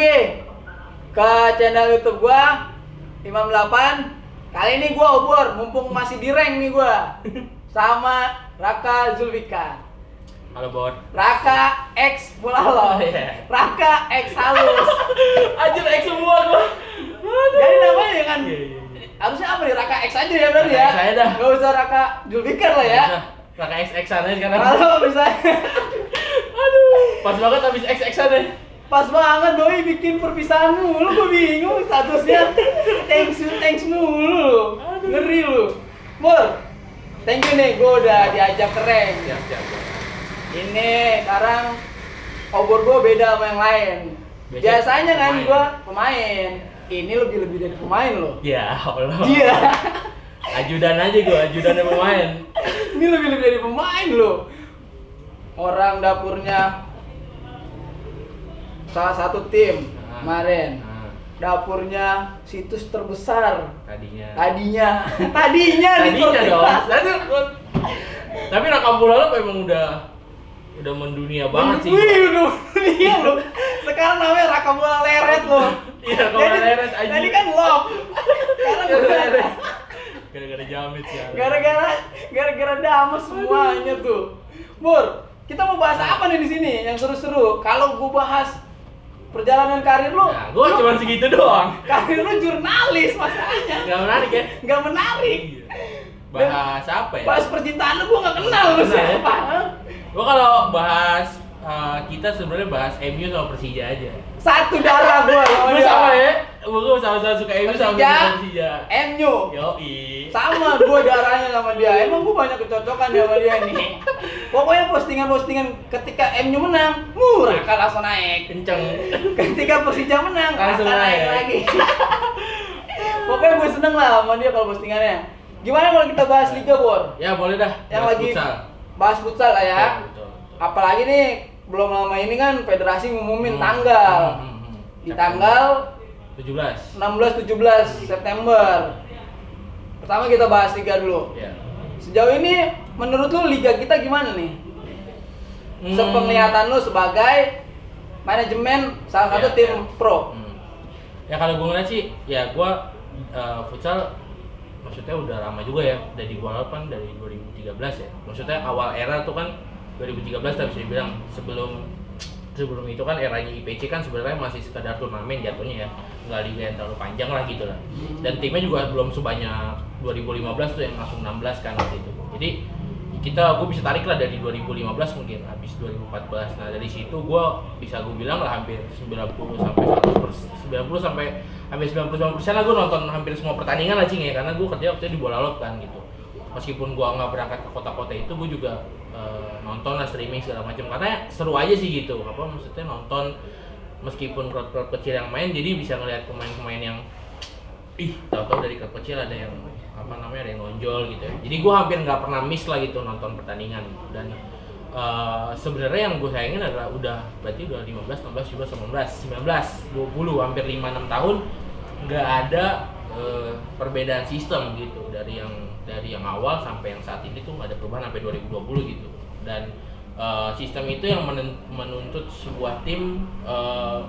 lagi ke channel YouTube gua Imam 8. Kali ini gua obor, mumpung masih di rank nih gua. Sama Raka Zulfikar. Halo Bor. Raka X Bulalo. Iya. Raka X Halus. Anjir X semua gua. Jadi namanya kan Iya. harusnya apa nih? Raka X aja ya berarti ya. Raka X aja dah. Gak usah Raka Zulfikar lah ya. Raka XX-an aja sekarang. Kalau misalnya Aduh. Pas banget habis XX-an deh. pas banget doi bikin perpisahan mulu, gue bingung statusnya. Thanks mulu. Ngeri lu. Bor, thank you nih, gue udah diajak ke rank. Siap. Ini sekarang obor gue beda sama yang lain. Biasanya kan pemain. gue pemain. Ini lebih dari pemain loh. Ya Allah. Iya. Ajudan aja gua, ajudan yang pemain. Ini lebih dari pemain loh. Orang dapurnya salah satu tim kemarin. Dapurnya situs terbesar Tadinya di dong. Tapi Raka Bulalo emang udah mendunia banget sih. Wih, udah dia loh. Sekarang namanya Raka Bola Leret loh. Iya, Raka Bola Leret aja. Tadi kan love. Sekarang udah Gara-gara Jamit ya. gara-gara damas semuanya tuh. Bur, kita mau bahas apa nih di sini yang seru-seru? Kalau gua bahas perjalanan karir lu, Nah, gua cuma segitu doang. karir lu jurnalis masalahnya. Gak menarik ya? Nggak menarik. Bahas apa ya? Bahas percintaan lu gua nggak kenal lu Kenal ya? siapa. Gua kalau bahas kita sebenarnya bahas MU sama Persija aja. Satu darah gua sama Gua dia. sama ya. Gua sama-sama suka MU sama Persija. MU. Yoi. Sama gua darahnya sama dia. Emang gua banyak kecocokan sama dia nih. Pokoknya postingan-postingan ketika MU menang, Raka langsung naik. Kenceng. Ketika Persija menang, Langsung Raka naik naik. lagi. Pokoknya gue seneng lah sama dia kalau postingannya. Gimana kalau kita bahas Liga, Bor? Ya boleh dah. Yang bahas lagi futsal. bahas futsal lah ya. Betul. Apalagi nih belum lama ini kan federasi ngumumin tanggal. Di tanggal 17. 16-17 September. Pertama kita bahas Liga dulu. Ya. Sejauh ini menurut lu Liga kita gimana nih? Sepenglihatan lu sebagai manajemen salah satu tim pro. Ya kalau gue ngeliat sih, ya gue futsal maksudnya udah lama juga ya, dari gua kan dari 2013 ya. Maksudnya awal era tuh kan 2013 lah bisa dibilang. Sebelum itu kan eranya IPC kan sebenarnya masih sekedar turnamen jatuhnya ya, nggak liga yang terlalu panjang lah gitu lah. Dan timnya juga belum sebanyak 2015 tuh yang langsung 16 kan waktu itu. Jadi gue bisa tarik lah dari 2015 mungkin habis 2014. Nah dari situ gue bilang lah hampir 90 sampai hampir 99% lah gue nonton hampir semua pertandingan lah Cing ya, karena gue kerja waktu itu di Bola Lot kan gitu. Meskipun gue nggak berangkat ke kota-kota itu, gue juga nonton lah streaming segala macam, karena seru aja sih gitu. Maksudnya nonton meskipun klub-klub kecil yang main, jadi bisa ngelihat pemain-pemain yang tahu-tahu dari klub kecil ada yang ada yang nonjol gitu ya. Jadi gue hampir nggak pernah miss lah gitu nonton pertandingan. Dan sebenarnya yang gue sayangin adalah berarti udah 15, 16, 17, 18, 19, 20, hampir 5-6 tahun nggak ada perbedaan sistem gitu, dari yang awal sampai yang saat ini tuh nggak ada perubahan sampai 2020 gitu. Dan sistem itu yang menuntut sebuah tim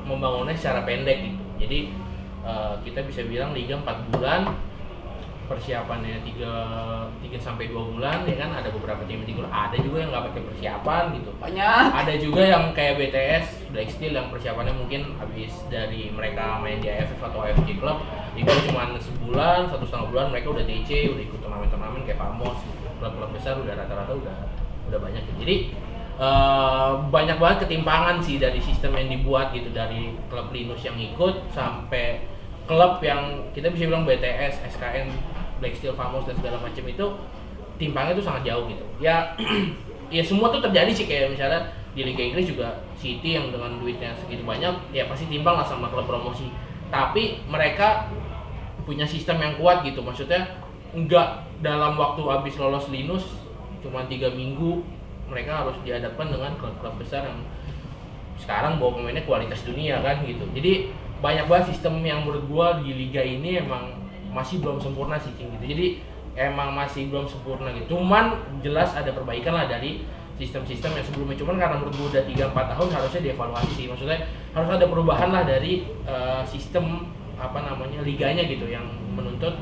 membangunnya secara pendek gitu. Jadi kita bisa bilang liga 4 bulan, persiapannya 3 sampai 2 bulan ya kan. Ada beberapa tim yang ada juga yang nggak pakai persiapan gitu. Banyak. Ada juga yang kayak BTS, Black Steel, yang persiapannya mungkin habis dari mereka main di AFF atau AFC Club, itu cuma sebulan, 1,5 bulan mereka udah TC, udah ikut turnamen kayak Famos gitu. Klub-klub besar udah rata-rata udah banyak gitu. Jadi banyak banget ketimpangan sih dari sistem yang dibuat gitu, dari klub Linus yang ikut sampai klub yang kita bisa bilang BTS, SKN, Black Steel, Famos dan segala macam itu timpangnya tuh sangat jauh gitu. Ya ya semua tuh terjadi sih, kayak misalnya di Liga Inggris juga City yang dengan duitnya segitu banyak ya pasti timbang lah sama klub promosi. Tapi mereka punya sistem yang kuat gitu. Maksudnya enggak dalam waktu habis lolos Linus cuma 3 minggu mereka harus dihadapkan dengan klub-klub besar yang sekarang bawa pemainnya kualitas dunia kan gitu. Jadi banyak banget sistem yang menurut gua di liga ini emang masih belum sempurna sih Cing gitu. Jadi emang masih belum sempurna gitu. Cuman jelas ada perbaikan lah dari sistem-sistem yang sebelumnya, cuman karena menurut gue udah 3-4 tahun harusnya dievaluasi sih, maksudnya harus ada perubahan lah dari sistem liganya gitu yang menuntut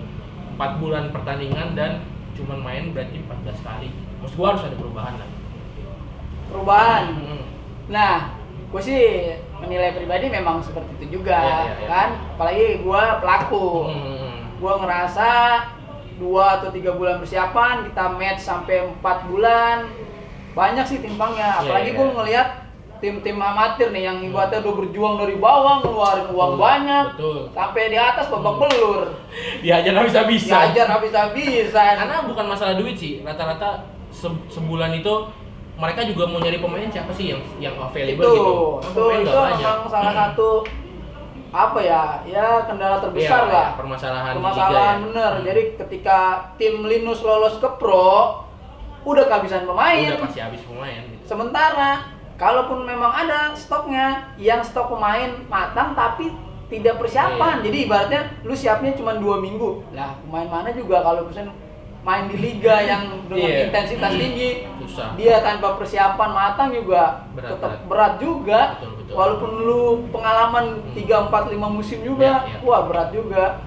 4 bulan pertandingan dan cuman main berarti 14 kali. Maksud gue harus ada perubahan lah. Perubahan. Nah, gue sih menilai pribadi memang seperti itu juga, kan? Apalagi gue pelaku. Gue ngerasa 2 atau 3 bulan persiapan, kita match sampai 4 bulan, banyak sih timpangnya. Apalagi gue ngelihat tim-tim amatir nih yang ibaratnya udah berjuang dari bawah, ngeluarin uang banyak, sampai di atas babak belur. Dihajar habis-habisan. Karena bukan masalah duit sih, rata-rata sebulan itu mereka juga mau nyari pemain siapa sih yang available gitu. Itu memang salah satu kendala terbesar lah. Permasalahan bener. Jadi ketika tim Linus lolos ke Pro, udah kehabisan pemain. Udah pasti habis pemain gitu. Sementara kalaupun memang ada stoknya, yang stok pemain matang tapi tidak persiapan. Jadi ibaratnya lu siapnya cuma 2 minggu. Lah pemain mana juga kalau misalnya main di liga yang dengan intensitas tinggi, susah. Dia tanpa persiapan matang juga tetap berat juga. Betul. Walaupun lu pengalaman 3, 4, 5 musim juga, wah berat juga.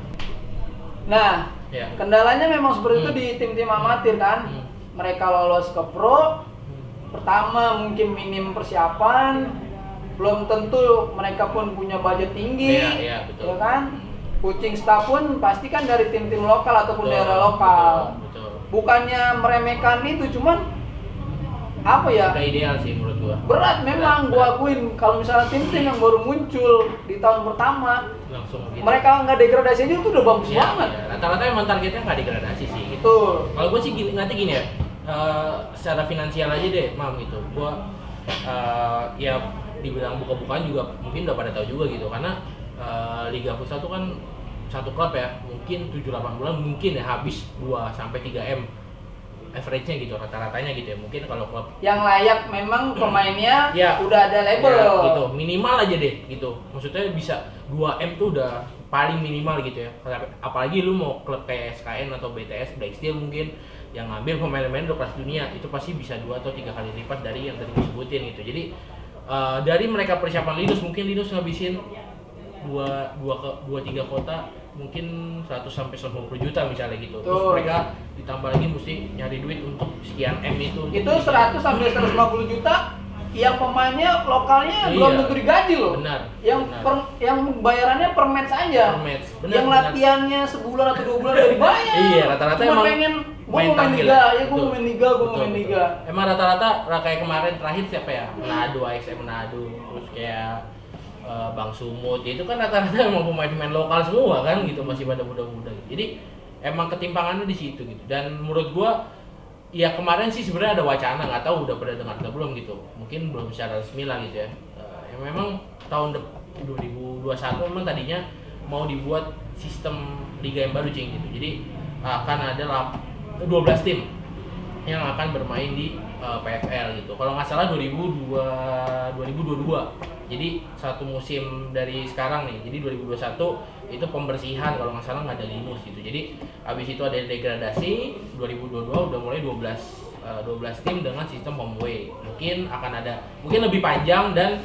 Nah, kendalanya memang seperti itu di tim-tim amatir kan. Mereka lolos ke Pro, pertama mungkin minim persiapan, belum tentu mereka pun punya budget tinggi, ya kan? Coaching staff pun pasti kan dari tim-tim lokal ataupun daerah lokal. Betul. Bukannya meremehkan itu, cuman Udah ideal sih menurut gua. Berat memang, gua akuin kalau misalnya tim-tim yang baru muncul di tahun pertama langsung gitu. Mereka nggak degradasi aja itu udah bagus banget. Rata-rata emang targetnya nggak degradasi sih gitu. Betul. Kalau gua sih gini ya. Secara finansial aja deh, Gua dibilang buka-bukaan juga mungkin udah pada tahu juga gitu, karena Liga Futsal itu kan satu klub ya, mungkin 7-8 bulan mungkin ya habis 2-3 M average-nya gitu, rata-ratanya gitu ya. Mungkin kalau klub yang layak memang pemainnya udah ada label gitu, minimal aja deh gitu. Maksudnya bisa 2 M tuh udah paling minimal gitu ya. Apalagi lu mau klub kayak SKN atau BTS, Black Steel mungkin yang ngambil pemain-pemain udah kelas dunia, itu pasti bisa 2 atau 3 kali lipat dari yang tadi disebutin gitu. Jadi dari mereka persiapan Linus, mungkin Linus ngabisin 2-3 kota mungkin 100-150 juta misalnya gitu. Terus mereka ditambah lagi mesti nyari duit untuk sekian M itu 100-150 juta yang pemainnya lokalnya belum tentu digaji loh. Benar. Yang bayarannya per match aja. Benar, yang latihannya sebulan atau 2 bulan udah dibayar. Iya, rata-rata emang pengen gua mau main liga. Emang rata-rata kayak kemarin terakhir siapa ya? Manado, ASM Manado, terus kayak Bang Sumut, itu kan rata-rata emang pemain-pemain lokal semua kan gitu, masih pada muda-muda gitu. Jadi emang ketimpangannya di situ gitu. Dan menurut gua ya kemarin sih sebenarnya ada wacana, nggak tahu udah pada dengar atau belum gitu. Mungkin belum secara resmi lah gitu ya. Memang tahun 2021 memang tadinya mau dibuat sistem liga yang baru Cing gitu. Jadi akan ada 12 tim yang akan bermain di PFL gitu. Kalau nggak salah 2022. Jadi satu musim dari sekarang nih. Jadi 2021 itu pembersihan kalau nggak salah, nggak ada Linus gitu. Jadi habis itu ada degradasi, 2022 udah mulai 12 tim dengan sistem home away. Mungkin lebih panjang dan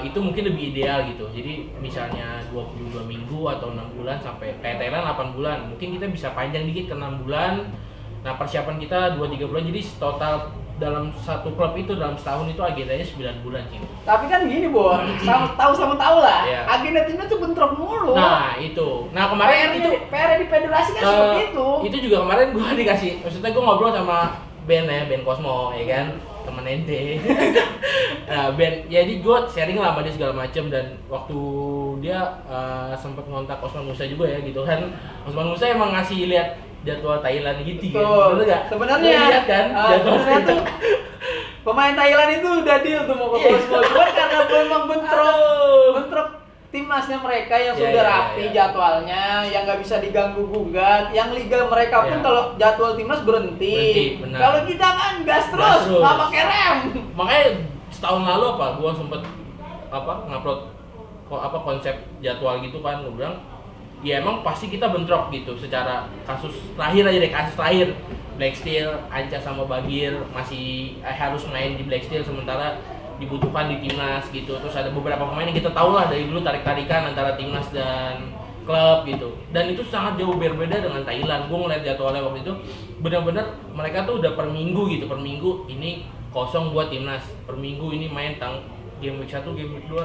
itu mungkin lebih ideal gitu. Jadi misalnya 22 minggu atau 6 bulan sampai kayak Thailand 8 bulan. Mungkin kita bisa panjang dikit ke 6 bulan. Nah, persiapan kita 2-3 bulan, jadi total dalam satu klub itu dalam setahun itu agendanya 9 bulan sih. Tapi kan gini, Bor, sama tahu lah. Agenda timnya tuh bentrok mulu. Nah, itu. Nah, kemarin PR di federasi kan seperti itu. Itu juga kemarin gua dikasih, maksudnya gua ngobrol sama Ben Cosmo ya kan, temen ente. Nah, Ben, jadi gua sharing lah sama dia segala macem, dan waktu dia sempat ngontak Osman Musa juga ya gitu kan. Osman Musa emang ngasih lihat jadwal Thailand gitu kan. Betul gak? Sebenarnya lihat kan jadwal tuh pemain Thailand itu udah deal tuh mau ke Cosmo, cuma karena memang bentrok timnasnya mereka yang sudah rapi jadwalnya, yang nggak bisa diganggu gugat, yang liga mereka pun kalau jadwal timnas berhenti. Kalau kita kan gas terus, nggak pakai rem. Makanya setahun lalu gua sempet ngupload konsep jadwal gitu kan, gua bilang ya emang pasti kita bentrok gitu secara kasus terakhir aja deh, kasus terakhir Black Steel, Anca sama Bagir masih harus main di Black Steel sementara dibutuhkan di timnas gitu. Terus ada beberapa pemain yang kita tahu lah dari dulu tarik-tarikan antara timnas dan klub gitu. Dan itu sangat jauh berbeda dengan Thailand. Gue ngeliat jadwalnya waktu itu benar-benar mereka tuh udah per minggu gitu, per minggu ini kosong buat timnas, per minggu ini main game week 1, game week 2.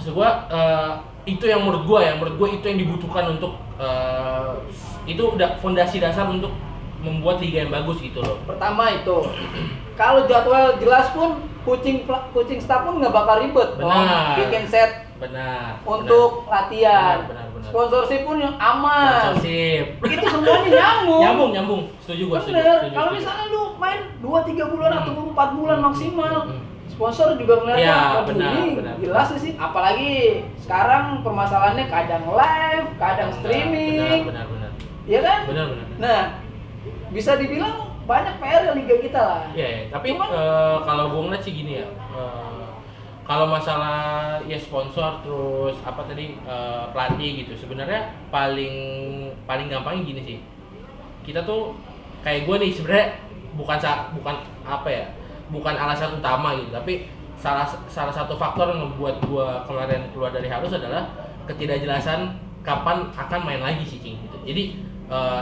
Maksud gua itu yang menurut gua itu yang dibutuhkan untuk itu udah fondasi dasar untuk membuat liga yang bagus gitu loh. Pertama itu kalau jadwal jelas pun coaching staff pun nggak bakal ribet. Benar. Bikin set Benar. untuk latihan. Benar. Sponsorship pun yang aman. Sponsorship. Itu semuanya nyambung. Setuju gua. Bener. Kalau misalnya lu main 2-3 bulan atau 4 bulan maksimal, sponsor juga ngeliatnya, ya, ini jelas sih. Apalagi sekarang permasalahannya kadang live, kadang streaming. Benar. Iya kan? Benar. Nah, bisa dibilang banyak PR liga kita lah. Iya, tapi kalau gue ngeliat sih gini ya, kalau masalah ya sponsor terus apa tadi pelatih gitu, sebenarnya paling gampangnya gini sih. Kita tuh kayak gue nih sebenarnya bukan apa ya, bukan alasan utama gitu, tapi salah satu faktor yang membuat gue kemarin keluar dari Harus adalah ketidakjelasan kapan akan main lagi sih Cing gitu. Jadi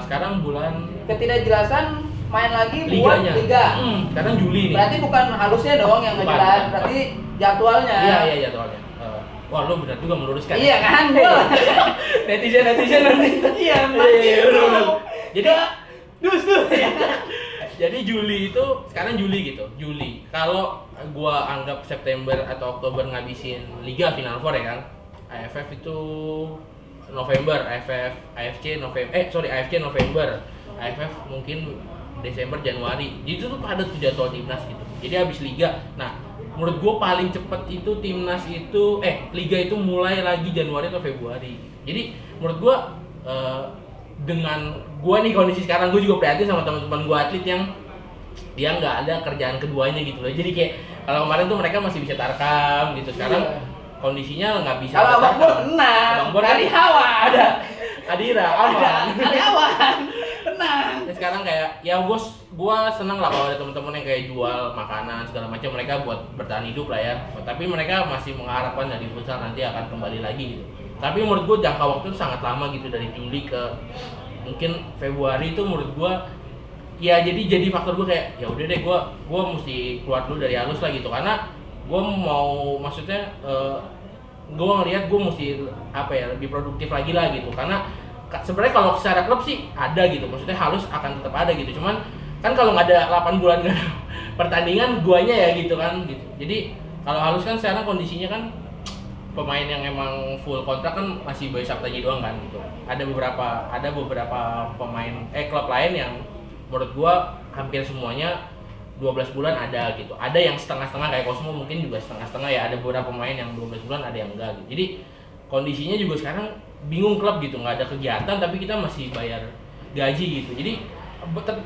sekarang bulan ketidakjelasan main lagi liganya. Buat liga. Sekarang Juli nih. Berarti bukan Harusnya dong yang nggak jelas, berarti jadwalnya. Iya jadwalnya. Wah lu benar juga meluruskan. Iya kan? netizen nanti. Iya. Jadi tuh. Jadi Juli itu sekarang Juli gitu. Juli. Kalau gua anggap September atau Oktober ngabisin Liga Final Four ya kan. AFF itu November, AFC November, AFF mungkin Desember Januari. Jadi itu tuh ada tuh jadwal timnas gitu. Jadi habis liga. Nah, menurut gue paling cepet itu timnas itu liga itu mulai lagi Januari atau Februari. Jadi menurut gue dengan gue nih kondisi sekarang, gue juga prihatin sama teman-teman gue atlet yang dia nggak ada kerjaan keduanya gitu loh. Jadi kayak kalau kemarin tuh mereka masih bisa tarkam gitu. Sekarang kondisinya nggak bisa. Kalau Abang Bor tenang, dari Hawa ada Adira aman. Dari Hawan tenang. Sekarang kayak ya gue seneng lah kalau ada teman-teman yang kayak jual makanan segala macam, mereka buat bertahan hidup lah ya. Tapi mereka masih mengharapkan dari futsal nanti akan kembali lagi gitu. Tapi menurut gue jangka waktu itu sangat lama gitu, dari Juli ke mungkin Februari itu menurut gue ya jadi faktor gue kayak ya udah deh gue mesti keluar dulu dari Halus lah gitu, karena gue mau maksudnya gue ngelihat gue mesti apa ya lebih produktif lagi lah gitu. Karena sebenarnya kalau secara klub sih ada gitu, maksudnya Halus akan tetap ada gitu, cuman kan kalau nggak ada 8 bulan nggak ada pertandingan guanya ya gitu kan gitu. Jadi kalau Halus kan sekarang kondisinya kan pemain yang emang full kontrak kan masih Bayu Saptaji doang kan gitu. Ada beberapa pemain klub lain yang menurut gue hampir semuanya 12 bulan ada gitu. Ada yang setengah-setengah kayak Cosmo mungkin juga setengah-setengah ya. Ada beberapa pemain yang 12 bulan, ada yang enggak gitu. Jadi kondisinya juga sekarang bingung klub gitu, nggak ada kegiatan tapi kita masih bayar gaji gitu. Jadi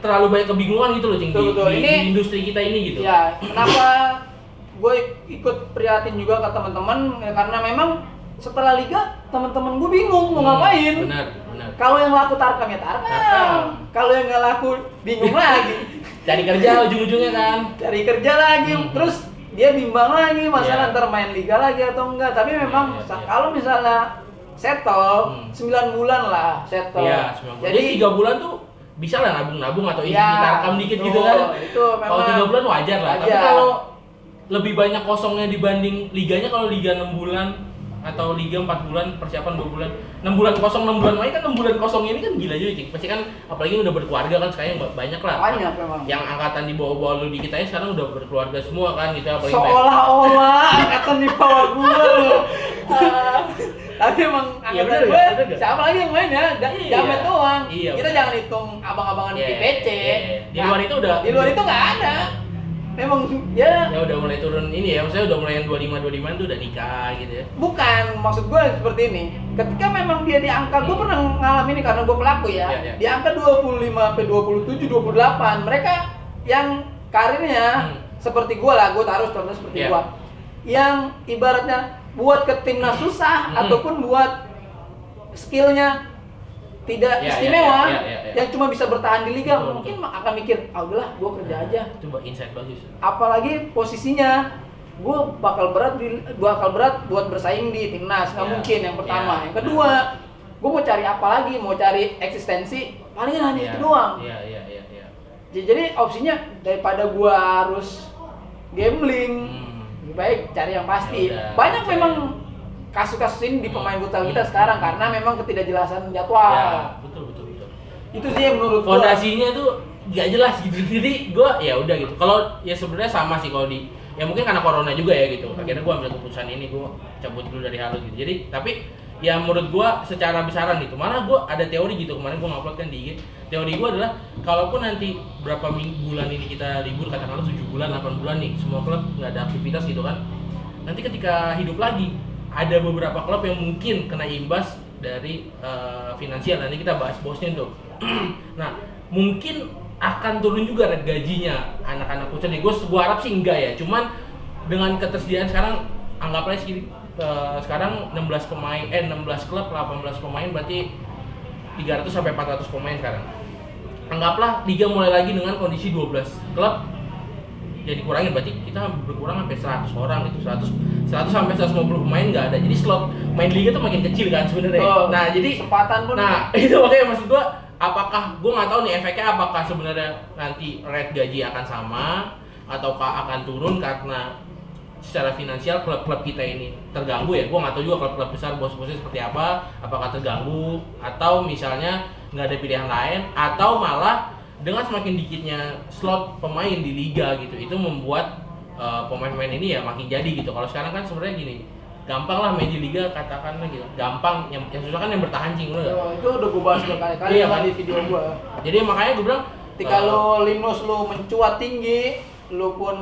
terlalu banyak kebingungan gitu loh Cing di industri kita ini gitu. Ya, kenapa gue ikut prihatin juga ke teman-teman ya, karena memang setelah liga teman-teman gue bingung mau ngapain. Benar. Kalau yang laku tarkam ya tarkam. Kalau yang nggak laku bingung lagi. Cari kerja ujung-ujungnya kan. Cari kerja lagi, terus dia bimbang lagi masalah antara main liga lagi atau enggak. Tapi memang kalau misalnya settle 9 bulan lah settle. Iya, 9 bulan. Jadi 3 bulan tuh bisa lah nabung-nabung atau isi tarkam dikit gitu kan. Itu memang. Kalau 3 bulan wajar lah. Tapi kalau lebih banyak kosongnya dibanding liganya, kalau liga 6 bulan atau liga 4 bulan, persiapan 2 bulan, 6 bulan kosong, 6 bulan main kan 6 bulan kosong ini kan gila juga Cing. Pasti kan apalagi udah berkeluarga kan sekarang banyak lah. Banyak memang. Yang angkatan di bawah-bawah lu di kita sekarang udah berkeluarga semua kan gitu, apalagi seolah-olah angkatan di bawah gua lu. Tapi emang angkatan gue siapa lagi yang main ya? Jamet doang. Kita jangan hitung abang-abangan di PC. Di luar itu udah. Di luar itu nggak ada. Memang ya udah mulai turun ini ya, maksudnya udah mulai yang 25 itu udah nikah gitu ya. Bukan, maksud gue seperti ini. Ketika memang dia di angka, gue pernah ngalamin ini karena gue pelaku ya. Di angka 25 sampai 27, 28, mereka yang karirnya seperti gue lah, gue taruh contoh seperti gue. Yang ibaratnya buat ke timnas susah ataupun buat skillnya tidak istimewa, yang cuma bisa bertahan di liga, betul, mungkin akan mikir, udahlah, gue kerja aja. Coba insight bagus. Apalagi posisinya, gue bakal berat buat bersaing di timnas, nggak mungkin yang pertama. Yang kedua, gue mau cari apa lagi? Mau cari eksistensi, palingan hanya itu doang. Iya. Jadi opsinya daripada gue harus gambling, lebih baik cari yang pasti. Banyak memang kasus-kasus ini di pemain futsal kita sekarang karena memang ketidakjelasan jadwal. Ya, betul. Itu sih yang menurut gua. Fondasinya tuh gak jelas gitu. Jadi gua ya udah gitu. Kalau ya sebenarnya sama sih kalau di ya mungkin karena corona juga ya gitu. Akhirnya gua ambil keputusan ini, gua cabut dulu dari Halo gitu. Jadi tapi ya menurut gua secara besaran gitu. Malah gua ada teori gitu, kemarin gua ngupload kan di IG. Teori gua adalah kalaupun nanti berapa bulan ini kita libur, katakanlah 7 bulan, 8 bulan nih, semua klub nggak ada aktivitas gitu kan. Nanti ketika hidup lagi ada beberapa klub yang mungkin kena imbas dari finansial. Nanti kita bahas bosnya tuh. Nah, mungkin akan turun juga rate gajinya anak-anak futsal. Gua harap sih enggak ya. Cuman dengan ketersediaan sekarang anggaplah sekarang 16 pemain 16 klub 18 pemain berarti 300 sampai 400 pemain sekarang. Anggaplah liga mulai lagi dengan kondisi 12 klub. Jadi kurangin berarti kita berkurang sampai 100 orang gitu. 100 sampai 150 pemain nggak ada. Jadi slot main liga tuh makin kecil kan sebenarnya. Nah, jadi kesempatan pun. Nah, itu makanya maksud gua apakah gua nggak tahu nih efeknya, apakah sebenarnya nanti rate gaji akan sama ataukah akan turun karena secara finansial klub-klub kita ini terganggu ya. Gua nggak tahu juga klub-klub besar bos-bosnya seperti apa, apakah terganggu atau misalnya nggak ada pilihan lain, atau malah dengan semakin dikitnya slot pemain di liga gitu, itu membuat pemain-pemain ini ya makin jadi gitu. Kalau sekarang kan sebenarnya gini, gampang lah main di liga, katakanlah gitu, gampang, yang susah kan yang bertahan cing. Itu udah gue bahas berkali-kali kan di video gue. Jadi makanya gue bilang ketika lo Linus lo mencuat tinggi, lu pun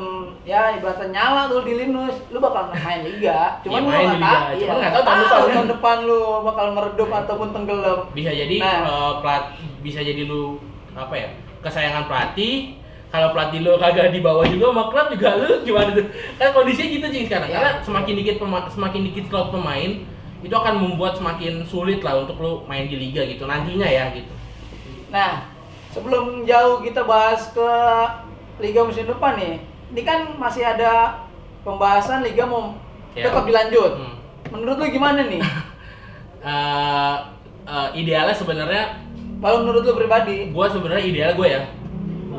ya ibaratnya nyala tuh di Linus, lu bakal main liga. Cuman lu nggak tahu tahun depan lu bakal meredup ataupun tenggelam. Bisa jadi bisa jadi lu apa ya, kesayangan pelatih. Kalau pelatih lu kagak dibawa juga sama klub juga, lu gimana tuh? Kan kondisinya gitu sih sekarang. Karena semakin dikit slot pemain itu akan membuat semakin sulit lah untuk lu main di liga gitu nantinya ya gitu. Nah, sebelum jauh kita bahas ke liga musim depan nih, ini kan masih ada pembahasan liga mau tetap dilanjut. Menurut lu gimana nih? Idealnya sebenarnya, kalau menurut lu pribadi, gua sebenarnya ideal gue ya,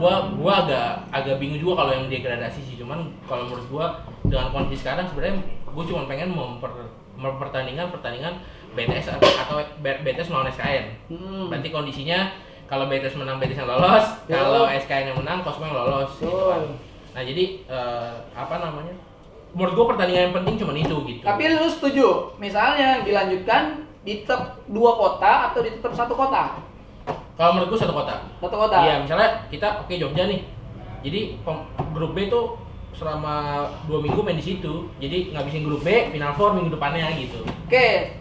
gua agak bingung juga kalau yang degradasi sih. Cuman kalau menurut gua dengan kondisi sekarang sebenarnya gua cuma pengen pertandingan BTS atau BTS melawan SKN. Berarti kondisinya kalau BTS menang, BTS yang lolos, kalau SKN yang menang, Cosmo yang lolos gitu kan. Nah, jadi menurut gua pertandingan yang penting cuma itu gitu. Tapi lu setuju misalnya dilanjutkan di tetap 2 kota atau di tetap 1 kota? Kalau menurut gua 1 kota. 1 kota? Iya, misalnya kita Jogja nih. Jadi grup B tuh selama 2 minggu main di situ. Jadi ngabisin grup B, final 4 minggu depannya gitu. Oke.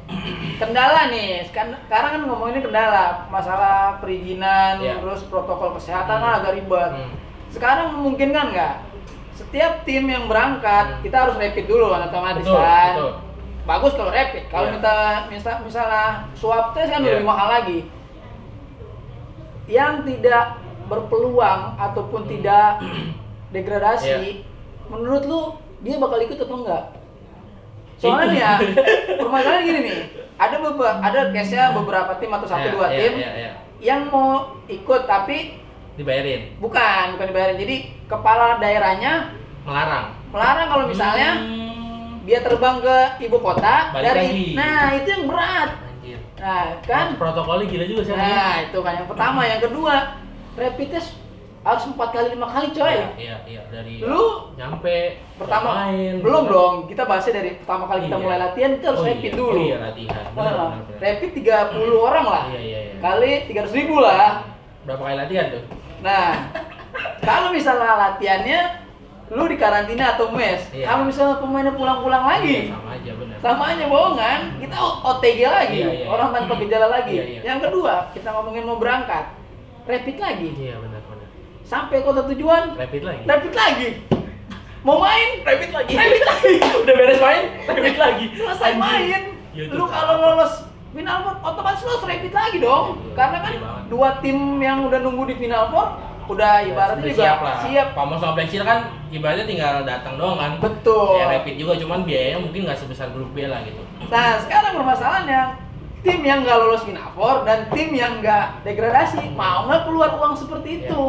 Kendala nih. Sekarang kan ngomongin kendala, masalah perizinan, terus protokol kesehatan kan agak ribet. Sekarang memungkinkan nggak? Setiap tim yang berangkat, kita harus rapid dulu kan otomatis kan. Betul. Bagus kalau rapid. Kalau misalnya swab test kan lebih mahal lagi. Yang tidak berpeluang ataupun tidak degradasi, menurut lu dia bakal ikut atau enggak? Soalnya permasalahan gini nih, ada case-nya beberapa tim atau 1-2 tim yang mau ikut tapi dibayarin. Bukan dibayarin. Jadi kepala daerahnya melarang kalau misalnya dia terbang ke ibu kota dari. Nah, itu yang berat. Nah, kan protokolnya gila juga sih. Nah, itu kan yang pertama. Yang kedua, rapid test harus 4 kali 5 kali coy. Iya, dari lu nyampe pertama main. Belum dong, kita bahasnya dari pertama kali kita mulai latihan kita harus rapid dulu. Iya, latihan. Benar. Rapid 30 orang lah. Iya. Kali 300.000 lah. Berapa kali latihan tuh? Nah, kalau misalnya latihannya lu di karantina atau mes, kalau misalnya pemainnya pulang-pulang lagi, sama aja benar. Sama aja bohongan, kita OTG lagi, orang tanpa gejala lagi. Iya. Yang kedua, kita ngomongin mau berangkat, rapid lagi. Iya benar. Sampai kota tujuan, rapid lagi. Mau main, rapid lagi. Udah beres main, rapid lagi. Selesai main. Lu kalau lolos Final Four otomatis lo repeat lagi dong. Karena kan dua tim yang udah nunggu di Final Four udah ibaratnya juga siap. Pamos sama Black Shield kan ibaratnya tinggal datang doang kan. Betul. Ya repeat juga, cuman biayanya mungkin nggak sebesar grup B lah gitu. Nah sekarang permasalahannya tim yang nggak lolos Final Four dan tim yang nggak degradasi mau nggak keluar uang seperti itu?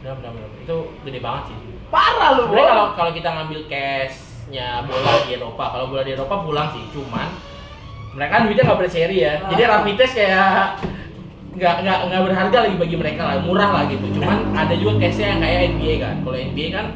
Benar. Itu gede banget sih. Parah lu. Sebenarnya kalau kita ngambil cashnya bola di Eropa, kalau bola di Eropa pulang sih, cuman mereka kan duitnya nggak berseri ya, jadi rapid test kayak nggak berharga lagi bagi mereka lah, murah lah gitu. Cuman ada juga case-nya yang kayak NBA kan. Kalau NBA kan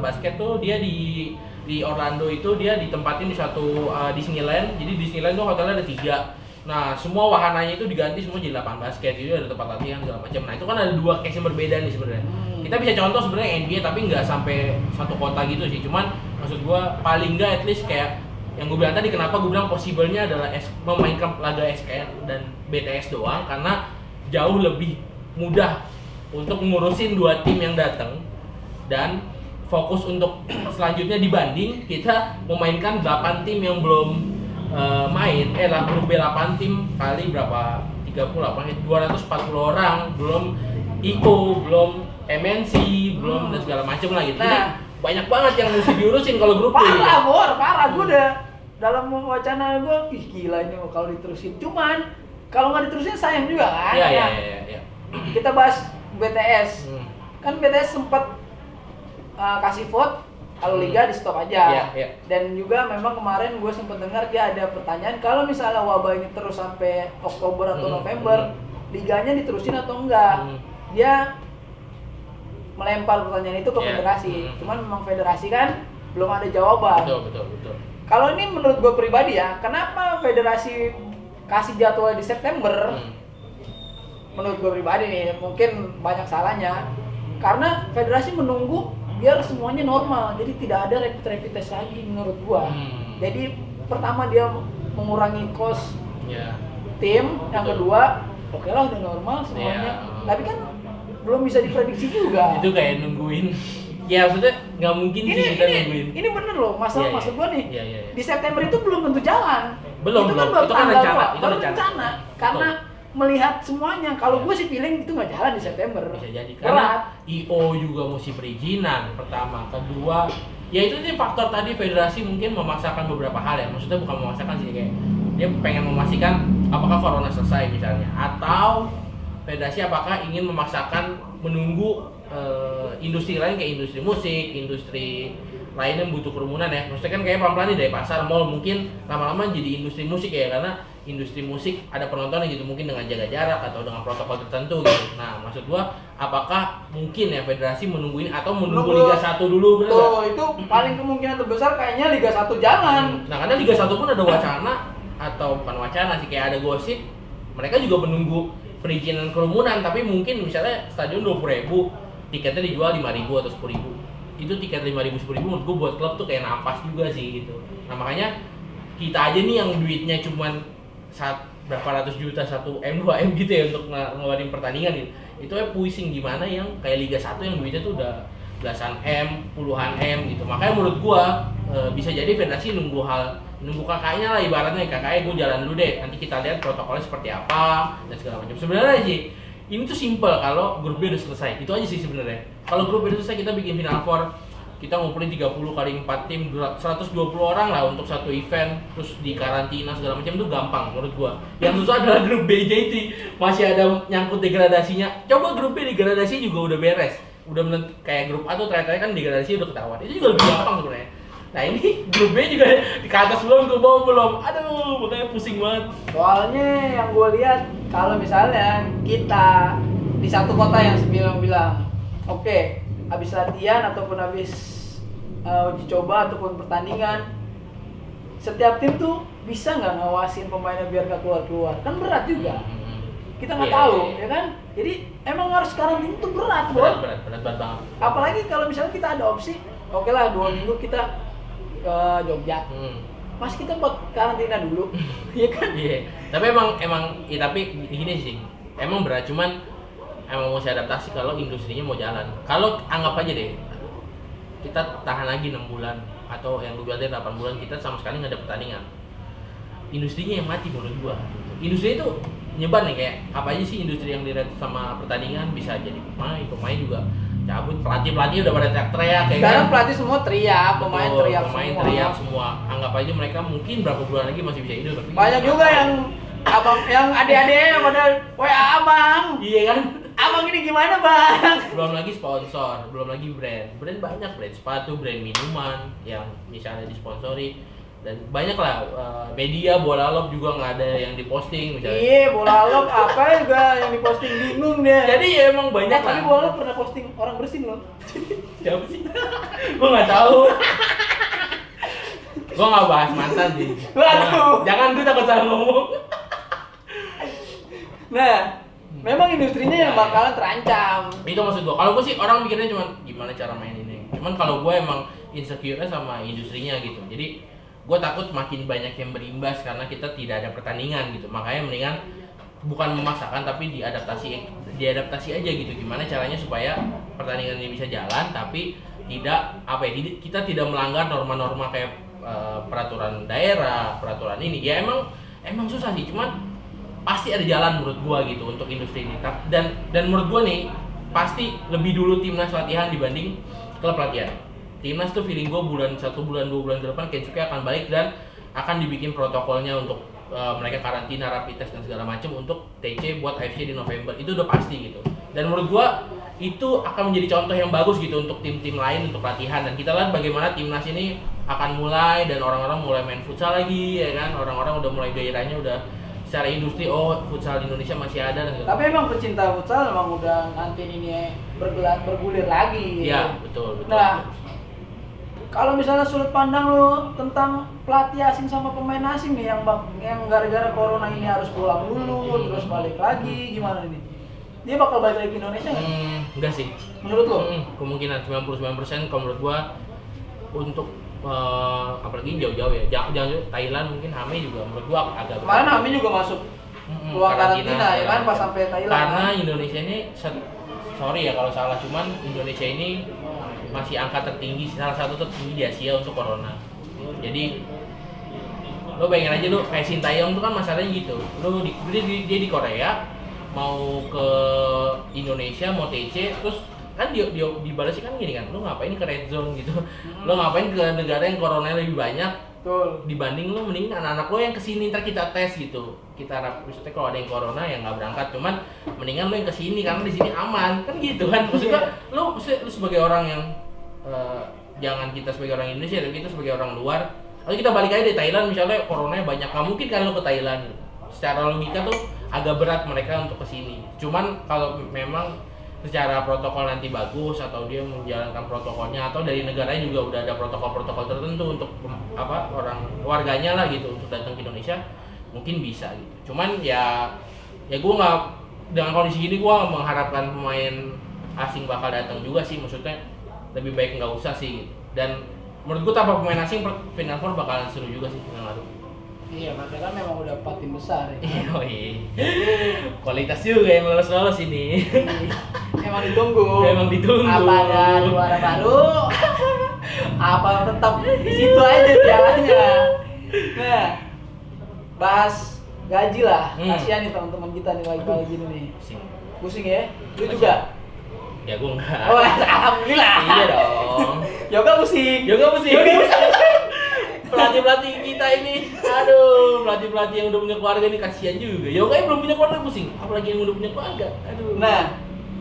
basket tuh dia di Orlando itu dia ditempatin di suatu Disneyland. Jadi Disneyland tuh hotelnya ada 3. Nah, semua wahananya itu diganti semua jadi lapangan basket. Jadi ada tempat latihan segala macam. Nah, itu kan ada 2 case yang berbeda nih sebenarnya. Kita bisa contoh sebenarnya NBA tapi nggak sampai satu kota gitu sih. Cuman maksud gua paling nggak at least kayak yang gue bilang tadi, kenapa gue bilang possible-nya adalah memainkan laga SKN dan BTS doang, karena jauh lebih mudah untuk ngurusin 2 tim yang datang dan fokus untuk selanjutnya dibanding kita memainkan 8 tim yang belum main. Grup B 8 tim kali berapa? 240 orang, belum IO, belum MNC, belum dan segala macam lah gitu. Jadi banyak banget yang mesti diurusin kalau grup B. Parah. Gue udah dalam wacana gue, gila ini kalau diterusin. Cuman kalau nggak diterusin sayang juga kan? Iya. Kita bahas BTS. Kan BTS sempat kasih vote kalau liga di stop aja. Iya. Dan juga memang kemarin gue sempat dengar dia ada pertanyaan kalau misalnya wabah ini terus sampai Oktober atau November, liganya diterusin atau enggak. Dia melempar pertanyaan itu ke federasi. Cuman memang federasi kan belum ada jawaban. Betul. Kalau ini menurut gue pribadi ya, kenapa federasi kasih jadwal di September? Menurut gue pribadi nih, mungkin banyak salahnya. Karena federasi menunggu biar semuanya normal, jadi tidak ada rapid test lagi menurut gue. Jadi pertama dia mengurangi cost tim, yang kedua oke lah udah normal semuanya. Tapi kan belum bisa diprediksi juga. Itu kayak nungguin. Ya maksudnya nggak mungkin sih kita nungguin. Ini bener loh, maksud gua nih. Iya. Di September itu belum tentu jalan. Belum. Itu kan baru rencana. Karena melihat semuanya, kalau gue sih feeling itu nggak jalan di September. Bisa jadi karena IO juga mesti perizinan pertama, kedua ya itu sih faktor tadi federasi mungkin memaksakan beberapa hal ya. Maksudnya bukan memaksakan sih, kayak dia pengen memastikan apakah corona selesai misalnya, atau federasi apakah ingin memaksakan menunggu industri lain kayak industri musik, industri lain yang butuh kerumunan ya. Maksudnya kan kayak pelan-pelan nih dari pasar, mall mungkin lama-lama jadi industri musik ya, karena industri musik ada penontonnya gitu, mungkin dengan jaga jarak atau dengan protokol tertentu gitu. Nah maksud gua apakah mungkin ya federasi menunggu ini atau menunggu Liga 1 dulu? Tuh, itu paling kemungkinan terbesar kayaknya Liga 1 jalan. Nah karena Liga 1 pun ada wacana, atau bukan wacana sih, kayak ada gosip mereka juga menunggu perizinan kerumunan, tapi mungkin misalnya stadion 20.000, tiketnya dijual 5.000 atau 10.000. Itu tiket 5.000 10.000 menurut gue buat klub tuh kayak napas juga sih gitu. Nah makanya kita aja nih yang duitnya cuman berapa ratus juta, 1M 2M gitu ya untuk ngeluarin pertandingan gitu. Itu pusing gimana yang kayak Liga 1 yang duitnya tuh udah belasan M, puluhan M gitu. Makanya menurut gua bisa jadi federasi nunggu kakaknya lah, ibaratnya kakaknya gue jalan dulu deh, nanti kita lihat protokolnya seperti apa dan segala macam. Sebenarnya sih ini tuh simple kalau grup B udah selesai, itu aja sih sebenarnya. Kalau grup B udah selesai kita bikin final four, kita ngumpulin 30 kali 4 tim, 120 orang lah untuk satu event, terus di karantina segala macam, itu gampang menurut gua. Yang susah adalah grup B JT, masih ada nyangkut degradasinya. Coba grup B degradasi juga udah beres, udah kayak grup A tuh terakhir kan degradasi udah ketahuan, itu juga lebih gampang sebenarnya. Nah ini grup B juga di atas belum, ke bawah belum, aduh makanya pusing banget. Soalnya yang gua lihat kalau misalnya kita di satu kota yang bilang, oke, habis latihan ataupun habis uji coba ataupun pertandingan, setiap tim tuh bisa nggak ngawasin pemainnya biar nggak keluar, kan berat juga. Kita nggak tahu, ya kan? Jadi emang harus karantina itu berat, bro. Berat banget. Apalagi kalau misalnya kita ada opsi, oke lah 2 minggu kita ke Jogja. Mas kita buat karantina dulu, ya kan? Iya. Tapi emang ya tapi gini sih, emang berat, cuman emang mau adaptasi kalau industrinya mau jalan. Kalau anggap aja deh, kita tahan lagi 6 bulan atau yang gue bilang 8 bulan kita sama sekali nggak ada pertandingan. industrinya yang mati menurut gua. Industri itu nyebar nih, kayak apa aja sih industri yang direct sama pertandingan, bisa jadi pemain juga cabut, pelatih udah pada teriak-teriak kayak sekarang pelatih semua teriak, pemain teriak semua. Anggap aja mereka mungkin berapa bulan lagi masih bisa hidup, tapi banyak juga yang abang, yang adik-adik yang pada WA abang. Iya kan? Abang ini gimana bang? Belum lagi sponsor, belum lagi brand banyak, brand sepatu, brand minuman yang misalnya disponsori, dan banyak lah media bola lop juga nggak ada yang diposting misalnya. Iya, bola lop apa juga yang diposting, bingung deh. Jadi ya emang banyak lah. Tapi bola lop pernah posting orang bersin loh. Siapa sih? Gua nggak tahu. Gua nggak bahas mantan sih. Waduh. Jangan, gua takut salah ngomong. Nah, memang industrinya yang bakalan terancam. Itu maksud gua. Kalau gua sih orang mikirnya cuma gimana cara main ini. Cuman kalau gua emang insecure sama industrinya gitu. Jadi gua takut makin banyak yang berimbas karena kita tidak ada pertandingan gitu. Makanya mendingan bukan memaksakan tapi diadaptasi aja gitu. Gimana caranya supaya pertandingan ini bisa jalan tapi tidak kita tidak melanggar norma-norma kayak peraturan daerah, peraturan ini. Ya emang susah sih, cuman pasti ada jalan menurut gua gitu untuk industri ini. Dan menurut gua nih pasti lebih dulu timnas latihan dibanding klub latihan. Timnas tuh feeling gua 1 bulan 2 bulan ke depan Kensuke akan balik dan akan dibikin protokolnya untuk mereka karantina, rapid test dan segala macam untuk TC buat AFC di November. Itu udah pasti gitu. Dan menurut gua itu akan menjadi contoh yang bagus gitu untuk tim-tim lain untuk latihan, dan kita lihat bagaimana timnas ini akan mulai dan orang-orang mulai main futsal lagi ya kan. Orang-orang udah mulai gairahnya udah secara industri, futsal di Indonesia masih ada dan tapi emang pecinta futsal emang udah nantiin ini bergulir lagi. Iya, betul. Nah, kalau misalnya sudut pandang lo tentang pelatih asing sama pemain asing nih yang gara-gara corona ini harus pulang dulu terus balik lagi, gimana nih? Dia bakal balik lagi ke Indonesia nggak? Enggak sih. Menurut lo? Kemungkinan 99% kalau menurut gua untuk apalagi jauh-jauh ya, jangan Thailand mungkin Hame juga menurut gua agak kemarin Hame juga masuk ruang karantina ya kan pas sampai Thailand. Karena Indonesia ini sorry ya kalau salah, cuman Indonesia ini masih angka tertinggi, salah satu tertinggi di Asia untuk corona. Jadi lo bayangin aja, lo kayak Sintayong tuh kan masalahnya gitu, dia di Korea mau ke Indonesia mau TC, terus kan dia dibalasnya kan gini kan, lo ngapain ke red zone gitu, lo ngapain ke negara yang corona lebih banyak. Betul. Dibanding lo mending anak-anak lo yang kesini ntar kita tes gitu, kita maksudnya kalau ada yang corona ya nggak berangkat, cuman mendingan lo yang kesini karena di sini aman kan gitu kan. Maksudnya lo sebagai orang yang jangan kita sebagai orang Indonesia tapi kita sebagai orang luar, lalu kita balik aja di Thailand misalnya coronanya banyak, nggak mungkin kan lo ke Thailand. Secara logika tuh agak berat mereka untuk kesini. Cuman kalau memang secara protokol nanti bagus atau dia menjalankan protokolnya, atau dari negaranya juga udah ada protokol-protokol tertentu untuk orang warganya lah gitu untuk datang ke Indonesia, mungkin bisa gitu. Cuman ya gue nggak, dengan kondisi gini gue mengharapkan pemain asing bakal datang juga sih, maksudnya lebih baik nggak usah sih. Dan menurut gue tanpa pemain asing Final Four bakalan seru juga sih, nggak ngaruh. Iya, mereka kan memang udah 4 tim besar ya. Iya. Kualitas juga yang lolos ini. Emang ditunggu. Apa ada juara baru? Apa tetap di situ aja pialanya? Nah, bahas gaji lah. Kasihan nih teman-teman kita nih lagi gini nih. Pusing ya? Lu juga? Ya gue enggak. Oh, alhamdulillah. Iya dong. Yoga pusing. Pelatih kita ini, aduh, pelatih yang udah punya keluarga ini kasihan juga. Yoga yang belum punya keluarga pusing, apalagi yang udah punya keluarga. Aduh. Nah,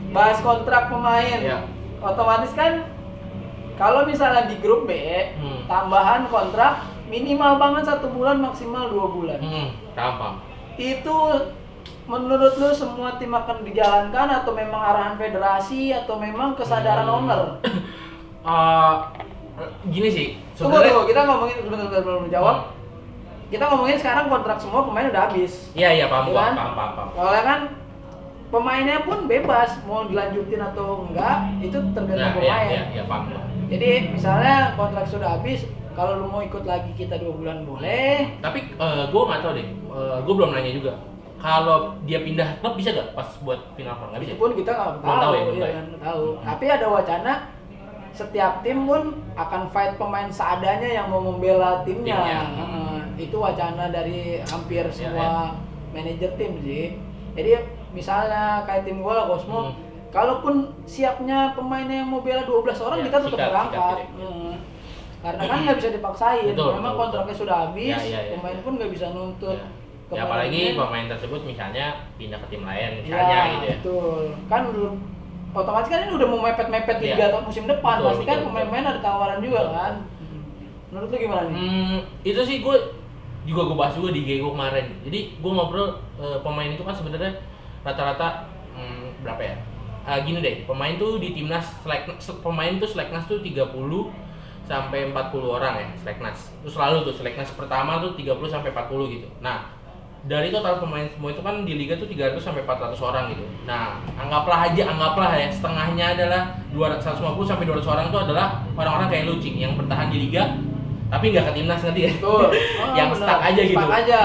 bahas kontrak pemain. Ya. Otomatis kan kalau misalnya di grup B, tambahan kontrak minimal banget 1 bulan, maksimal 2 bulan. Gampang. Itu menurut lu semua tim akan dijalankan atau memang arahan federasi atau memang kesadaran owner? Gini sih. Tunggu, kita ngomongin sebentar belum menjawab. Kita ngomongin sekarang kontrak semua pemain udah habis. Iya, paham. Soalnya kan pemainnya pun bebas mau dilanjutin atau enggak, itu tergantung pemain. Iya, paham. Jadi misalnya kontrak sudah habis, kalau lu mau ikut lagi kita 2 bulan boleh. Tapi gue nggak tahu deh, gue belum nanya juga. Kalau dia pindah klub bisa gak pas buat Final Four? Nggak bisa. Itu pun kita nggak tahu. Tahu. Tapi ada wacana setiap tim pun akan fight pemain seadanya yang mau membela timnya. Itu itu wacana dari hampir semua manajer tim sih. Jadi misalnya kayak tim gua Cosmo, kalaupun siapnya pemainnya yang mau bela 12 orang, kita tetap berangkat. Karena kan nggak bisa dipaksain. Memang kontraknya sudah habis, pemain pun nggak bisa nuntut. Ya apalagi pemain tersebut misalnya pindah ke tim lain misalnya gitu ya. Betul. Kan otomatis kan ini udah mau mepet-mepet liga musim depan, pasti kan pemain-pemain ada tawaran juga kan. Menurut lu gimana nih? Itu sih gue bahas juga di IG gue kemarin. Jadi gue ngobrol pemain itu kan sebenarnya rata-rata berapa ya? Gini deh, pemain tuh di timnas seleknas tuh 30 sampai 40 orang ya seleknas. Terus selalu tuh seleknas pertama tuh 30 sampai 40 gitu. Nah, dari total pemain semua itu kan di liga tuh 300 sampai 400 orang gitu. Nah, anggaplah ya setengahnya adalah 150 sampai 200 orang itu adalah orang-orang kayak lu Cing yang bertahan di liga tapi nggak ke timnas nanti ya. Betul. Yang stuck aja gitu. Stuck aja.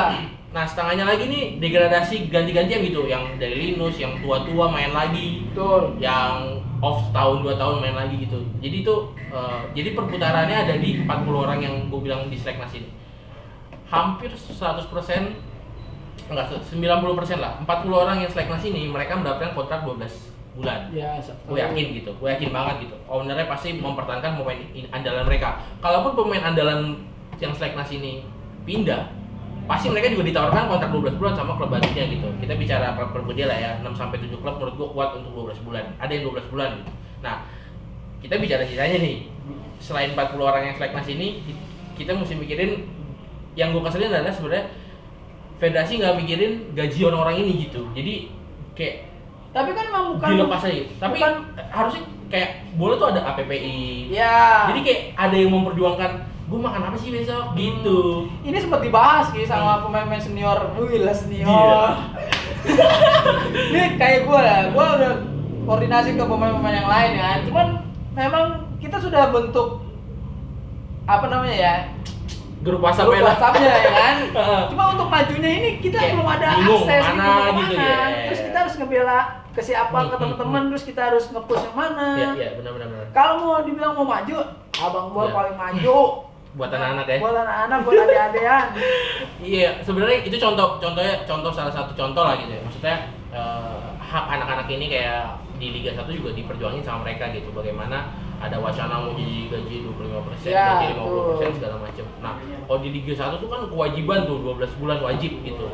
Nah, setengahnya lagi nih degradasi ganti-gantian gitu, yang dari Linus, yang tua-tua main lagi. Betul. Yang off tahun 2 tahun main lagi gitu. Jadi itu jadi perputarannya ada di 40 orang yang gue bilang di seleknas ini. Hampir 100%, enggak 90% lah. 40 orang yang seleknas ini mereka mendapatkan kontrak 12 bulan. Ya, gue yakin gitu. Gue yakin banget gitu. Ownernya pasti mempertahankan pemain andalan mereka. Kalaupun pemain andalan yang seleknas ini pindah, pasti mereka juga ditawarkan kontrak 12 bulan sama klub barunya gitu. Kita bicara klub gede lah ya, 6 sampai 7 klub menurut gua kuat untuk 12 bulan. Ada yang 12 bulan gitu. Nah, kita bicara sisanya nih. Selain 40 orang yang seleknas ini, kita mesti mikirin yang gua keselin adalah sebenarnya federasi nggak mikirin gaji orang-orang ini gitu. Jadi kayak tapi kan memang bukan dilepas aja. Tapi harusnya kayak bola tuh ada APPI. Ya. Jadi kayak ada yang memperjuangkan gue makan apa sih besok gitu. Ini sempat dibahas gitu sama pemain-pemain senior. Wih lah senior. Ini kayak gue udah koordinasi ke pemain-pemain yang lain ya. Cuman memang kita sudah bentuk apa namanya ya, grup WhatsApp-nya ya kan. Cuma untuk majunya ini kita belum ada akses mana gitu ya. Terus kita harus ngebela ke siapa, ke teman-teman, terus kita harus nge-push yang mana. Iya, benar. Kalau mau dibilang mau maju, Abang Bor paling maju. Buat anak-anak ya. Buat anak-anak, buat adik-adikan. Iya, sebenarnya itu contoh salah satu contoh lah gitu ya. Maksudnya hak anak-anak ini kayak di Liga 1 juga diperjuangin sama mereka gitu. Bagaimana ada wacana mau jadi gaji 25%, gaji 50% segala macam. Nah, kalau di Liga 1 tuh kan kewajiban tuh 12 bulan wajib gitu.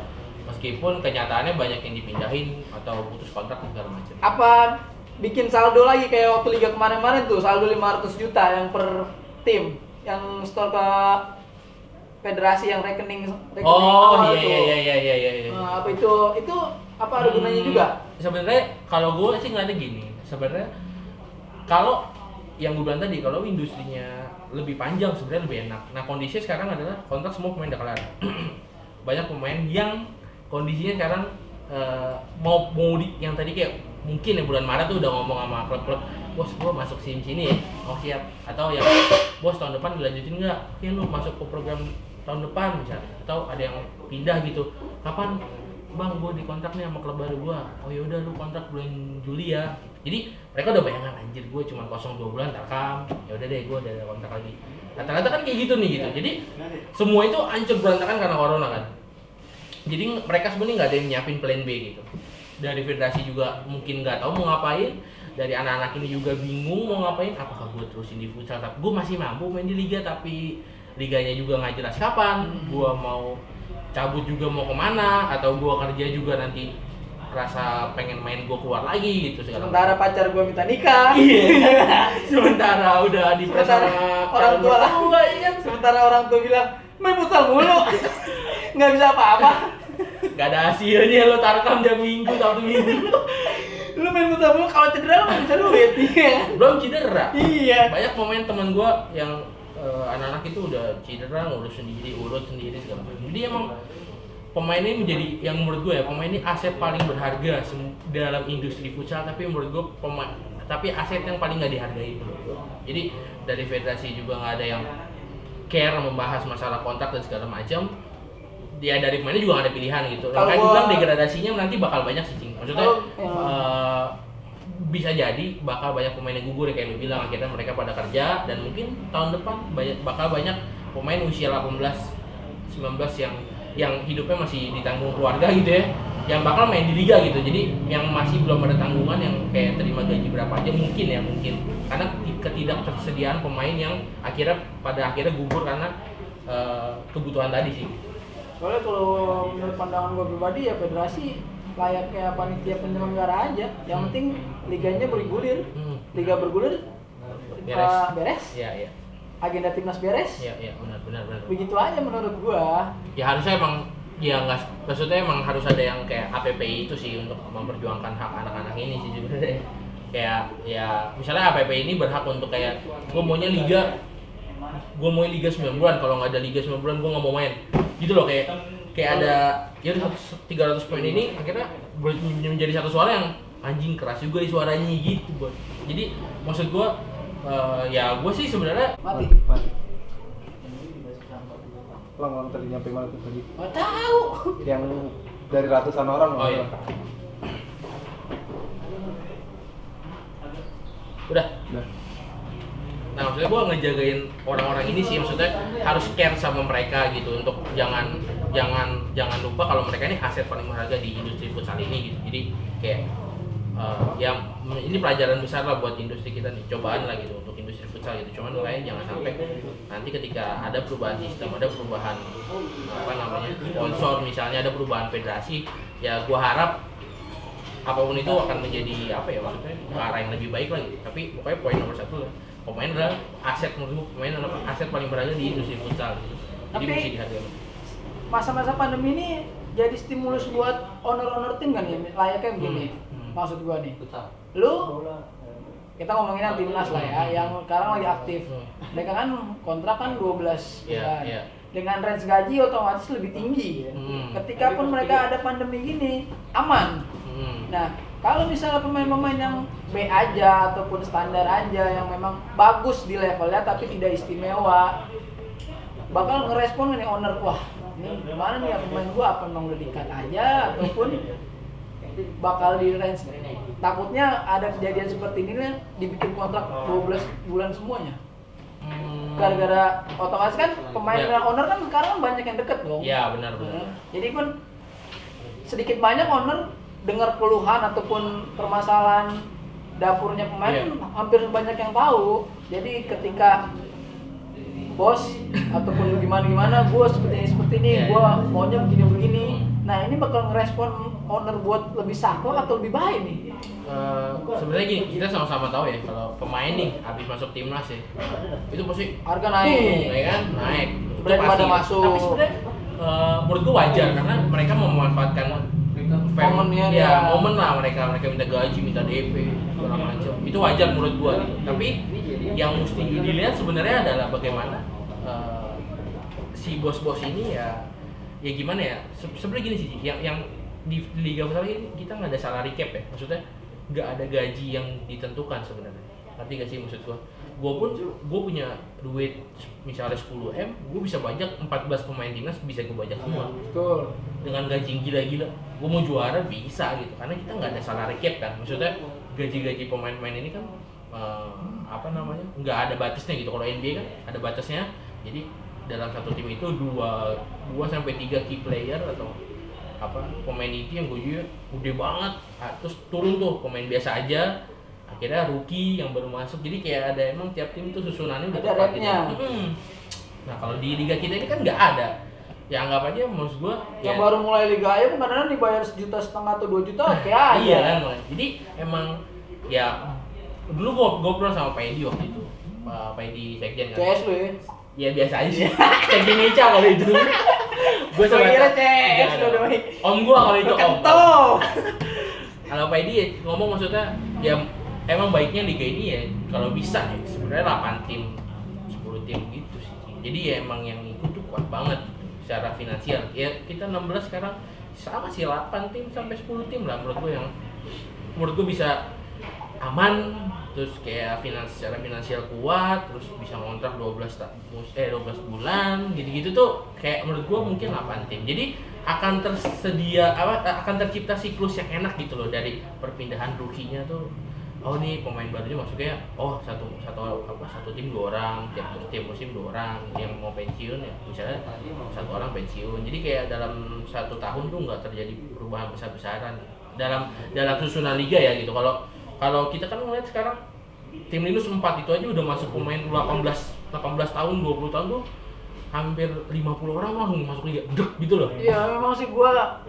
Meskipun kenyataannya banyak yang dipindahin atau putus kontrak segala macam. Apa bikin saldo lagi kayak waktu Liga kemarin-kemarin tuh, saldo 500 juta yang per tim yang store ke federasi yang rekening awal iya. Nah, apa itu apa ada gunanya juga? Sebenarnya kalau gue sih ngeliatnya gini, sebenarnya kalau yang gue bilang tadi, kalau industrinya lebih panjang sebenarnya lebih enak. Nah, kondisinya sekarang adalah kontrak semua pemain udah kelar. Banyak pemain yang kondisinya sekarang mau yang tadi kayak mungkin ya bulan Maret tuh udah ngomong sama klub-klub, bos gue masuk sini ya, oh siap. Atau yang bos tahun depan dilanjutin nggak? Ya lu masuk ke program tahun depan misalnya. Atau ada yang pindah gitu, kapan bang gue dikontrak nih sama klub baru gue? Oh yaudah lu kontrak bulan Juli ya. Jadi mereka udah bayangan anjir gue cuma kosong 2 bulan tarkam, ya udah deh gue udah ada kontrak lagi. Rata-rata kan kayak gitu nih gitu. Jadi semua itu hancur berantakan karena corona kan. Jadi mereka sebenarnya nggak ada yang nyiapin plan B gitu. Dari federasi juga mungkin nggak tahu mau ngapain. Dari anak-anak ini juga bingung mau ngapain. Apakah gue terusin di futsal? Tapi gue masih mampu main di liga, tapi liganya juga nggak jelas kapan. Gue mau cabut juga mau kemana? Atau gue kerja juga nanti rasa pengen main gue keluar lagi gitu. Sementara pacar gue minta nikah. Iya. Sementara udah di sementara orang tua lah. Sementara orang tua bilang main futsal mulu. Nggak bisa apa-apa. Gak ada hasilnya, lo tarkam jam Minggu, Sabtu Minggu. Lu main futsal mulu, kalau cedera lu bisa duit. Belum cedera. Iya. Banyak pemain teman gua yang anak-anak itu udah cedera, urut sendiri segala macam. Jadi emang pemain ini menjadi yang menurut gua ya, pemain ini aset paling berharga dalam industri futsal, tapi menurut gua tapi aset yang paling nggak dihargai menurut gua. Jadi dari federasi juga nggak ada yang care membahas masalah kontrak dan segala macam. Dia dari pemainnya juga gak ada pilihan gitu. Kayak gue bilang degradasinya nanti bakal banyak sih, Cing. Maksudnya bisa jadi bakal banyak pemain yang gugur ya, kayak lu bilang akhirnya mereka pada kerja, dan mungkin tahun depan bakal banyak pemain usia 18 yang hidupnya masih ditanggung keluarga gitu ya, yang bakal main di liga gitu. Jadi yang masih belum ada tanggungan, yang kayak terima gaji berapa aja mungkin karena ketidaktersediaan pemain yang pada akhirnya gugur karena kebutuhan tadi sih. Soalnya kalau menurut pandangan gue pribadi ya federasi layak kayak panitia penyelenggara aja. Yang penting liganya bergulir, liga bergulir beres. Iya. Agenda timnas beres. Iya, benar. Begitu aja menurut gua. Ya harusnya emang maksudnya emang harus ada yang kayak APPI itu sih untuk memperjuangkan hak anak-anak ini sih sebenarnya. Kayak ya misalnya APPI ini berhak untuk kayak gua mau liga 9 bulan, kalau nggak ada liga 9 bulan gua nggak mau main. Gitu loh, kayak ada ya 300 poin ini akhirnya menjadi satu suara yang anjing keras juga suaranya gitu, Bos. Jadi maksud gua ya gue sih sebenarnya mati. Lang tadi nyampe mana tuh tadi? Nggak tahu. Yang dari ratusan orang. Oh iya. Udah. Nah maksudnya gue ngejagain orang-orang ini sih, maksudnya harus care sama mereka gitu, untuk jangan lupa kalau mereka ini aset paling berharga di industri futsal ini gitu. Jadi kayak yang ini pelajaran besar lah buat industri kita nih, cobaan lah gitu untuk industri futsal gitu. Cuman makanya jangan sampai nanti ketika ada perubahan sistem, ada perubahan sponsor misalnya, ada perubahan federasi, ya gua harap apapun itu akan menjadi maksudnya ke arah yang lebih baik lagi. Tapi pokoknya poin nomor 1 lah, pemain adalah aset, menurut gua pemain adalah aset paling berharga di industri futsal gitu. Jadi mesti dihargai. Masa-masa pandemi ini jadi stimulus buat owner tim kan ya, layaknya begini. Maksud gua nih, lu kita ngomongin yang timnas lah ya, yang sekarang lagi aktif. Mereka kan kontrak kan 12 bulan. Dengan range gaji otomatis lebih tinggi. Ketika pun mereka ada pandemi gini, aman. Nah, kalau misalnya pemain-pemain yang B aja ataupun standar aja yang memang bagus di levelnya tapi tidak istimewa, bakal ngerespon nih owner, wah ini gimana nih ya pemain gua, apa emang udah di-cut aja ataupun bakal di range. Takutnya ada kejadian seperti ini nih, dibikin kontrak 12 bulan semuanya. Gara-gara otomatis kan pemain dan owner kan sekarang banyak yang deket dong. Iya, benar. Jadi pun sedikit banyak owner dengar keluhan ataupun permasalahan dapurnya pemain, hampir banyak yang tahu. Jadi ketika bos ataupun gimana gue seperti ini, gue maunya begini. Nah ini bakal ngerespon owner buat lebih saklek atau lebih baik nih? Sebenarnya gini, kita sama-sama tahu ya kalau pemain nih habis masuk timnas ya, itu pasti harga naik, ya kan? Naik. Brand pada masuk. Tapi sebenarnya menurut gua wajar karena mereka mau memanfaatkan momen lah, mereka minta gaji, minta DP, segala macam. Itu wajar menurut gua gitu. Tapi yang mesti dilihat sebenarnya adalah bagaimana si bos-bos ini ya gimana ya, sebenarnya gini sih, yang di Liga Futsal ini kita nggak ada salary cap ya, maksudnya nggak ada gaji yang ditentukan sebenarnya. Ngerti gak sih maksud gue punya duit misalnya 10M, gue bisa bajak 14 pemain timnas, bisa gue bajak semua. Betul. Dengan gaji yang gila-gila, gue mau juara bisa gitu, karena kita nggak ada salary cap kan, maksudnya gaji-gaji pemain-pemain ini kan nggak ada batasnya gitu. Kalau NBA kan ada batasnya, jadi dalam satu tim itu 2 sampai 3 key player atau pemain itu yang gue gede banget, terus turun tuh pemain biasa aja, akhirnya rookie yang baru masuk. Jadi kayak ada emang tiap tim tuh susunannya udah tepat gitu. Nah kalau di liga kita ini kan nggak ada. Ya anggap aja maksud gue yang baru mulai liga aja kadang-kadang dibayar 1,5 juta atau 2 juta oke aja. Iya kan, jadi emang ya dulu gue pernah sama Pak Edi waktu itu, Pak Edi Sekjen kan. CS lu ya biasa aja sih. Sekjen Eca kalau itu. Gue kira CS udah baik. Om gue kalau itu om. Kalau Pak Edi ya ngomong maksudnya ya emang baiknya liga ini ya kalau bisa ya sebenarnya 8 tim, 10 tim gitu sih. Jadi ya emang yang ikut tuh kuat banget secara finansial. Ya kita 16 sekarang sama sih 8 tim sampai 10 tim lah menurut gue bisa aman, terus kayak secara finansial kuat, terus bisa ngontrak 12 bulan gitu-gitu tuh kayak menurut gua mungkin 8 tim. Jadi akan tercipta siklus yang enak gitu loh, dari perpindahan rookie-nya tuh oh nih pemain barunya masuknya satu tim 2 orang, tiap musim 2 orang, yang mau pensiun ya misalnya 1 orang pensiun. Jadi kayak dalam 1 tahun tuh nggak terjadi perubahan besar-besaran dalam susunan liga ya gitu. Kalau kita kan ngeliat sekarang tim Linus 4 itu aja udah masuk pemain 18 tahun, 20 tahun tuh hampir 50 orang langsung masuk liga. Dek gitu loh. Iya, memang sih gua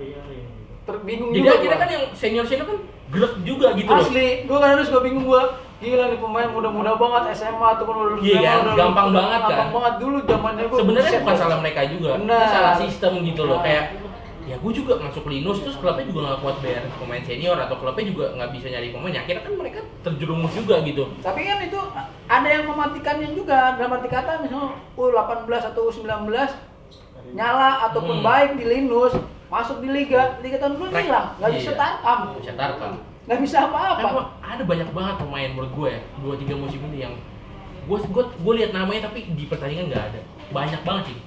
terbingung Jadi juga. akhirnya kan yang senior kan gerak juga gitu loh. Asli, gua kan harus bingung gua. Gila nih pemain muda-muda banget SMA ataupun udah Iya kan, gampang banget kan. Gampang banget dulu zamannya gua. Sebenarnya buset, bukan gua. salah mereka juga, Benar. ini salah sistem gitu loh. Nah. Kayak ya gue juga masuk Linus terus klubnya juga nggak kuat bayar pemain senior atau klubnya juga nggak bisa nyari pemain. Ya, akhirnya kan mereka terjerumus juga gitu. Tapi kan itu ada yang mematikannya juga. Dalam arti kata misalnya U18 atau U19 nyala ataupun baik di Linus, masuk di liga tahun dulu hilang, nggak bisa tarkam. Bisa tarkam. Nggak bisa apa-apa. Emang ada banyak banget pemain menurut gue ya 2-3 musim ini yang gue lihat namanya tapi di pertandingan nggak ada. Banyak banget sih.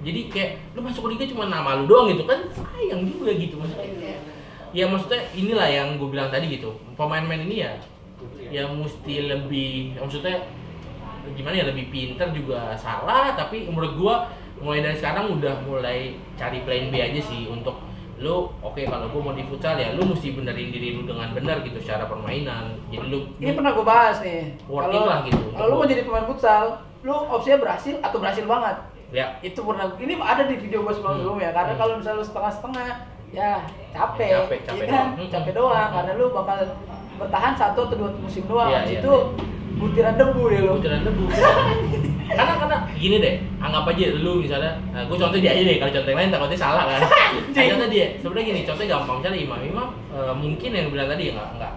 Jadi kayak lu masuk liga cuma nama lu doang gitu kan, sayang juga gitu maksudnya. Ya maksudnya inilah yang gue bilang tadi gitu. Pemain-pemain ini ya mesti lebih, maksudnya gimana ya, lebih pinter juga salah, tapi menurut gue mulai dari sekarang udah mulai cari plan B aja sih untuk lu. Oke, kalau gue mau di futsal ya lu mesti benerin diri lu dengan benar gitu secara permainan. Jadi lu Ini pernah gue bahas nih. worth it lah gitu. Kalau lu mau jadi pemain futsal, lu opsinya berhasil atau berhasil banget. Ya, Itu pernah, ini ada di video gue sebelum-sebelumnya. Karena kalau misalnya lu setengah-setengah, ya capek, Capek ya kan? doang. Capek doang. Karena lu bakal bertahan 1 atau 2 musim doang. Iya, Habis iya. itu butiran debu deh lu. butiran debu. karena gini deh, anggap aja lu misalnya, gue contoh dia aja deh, kalau contoh yang lain takutnya salah kan. Contohnya dia, sebenarnya gini, contohnya gampang. Misalnya Imam mungkin yang bilang tadi ya nggak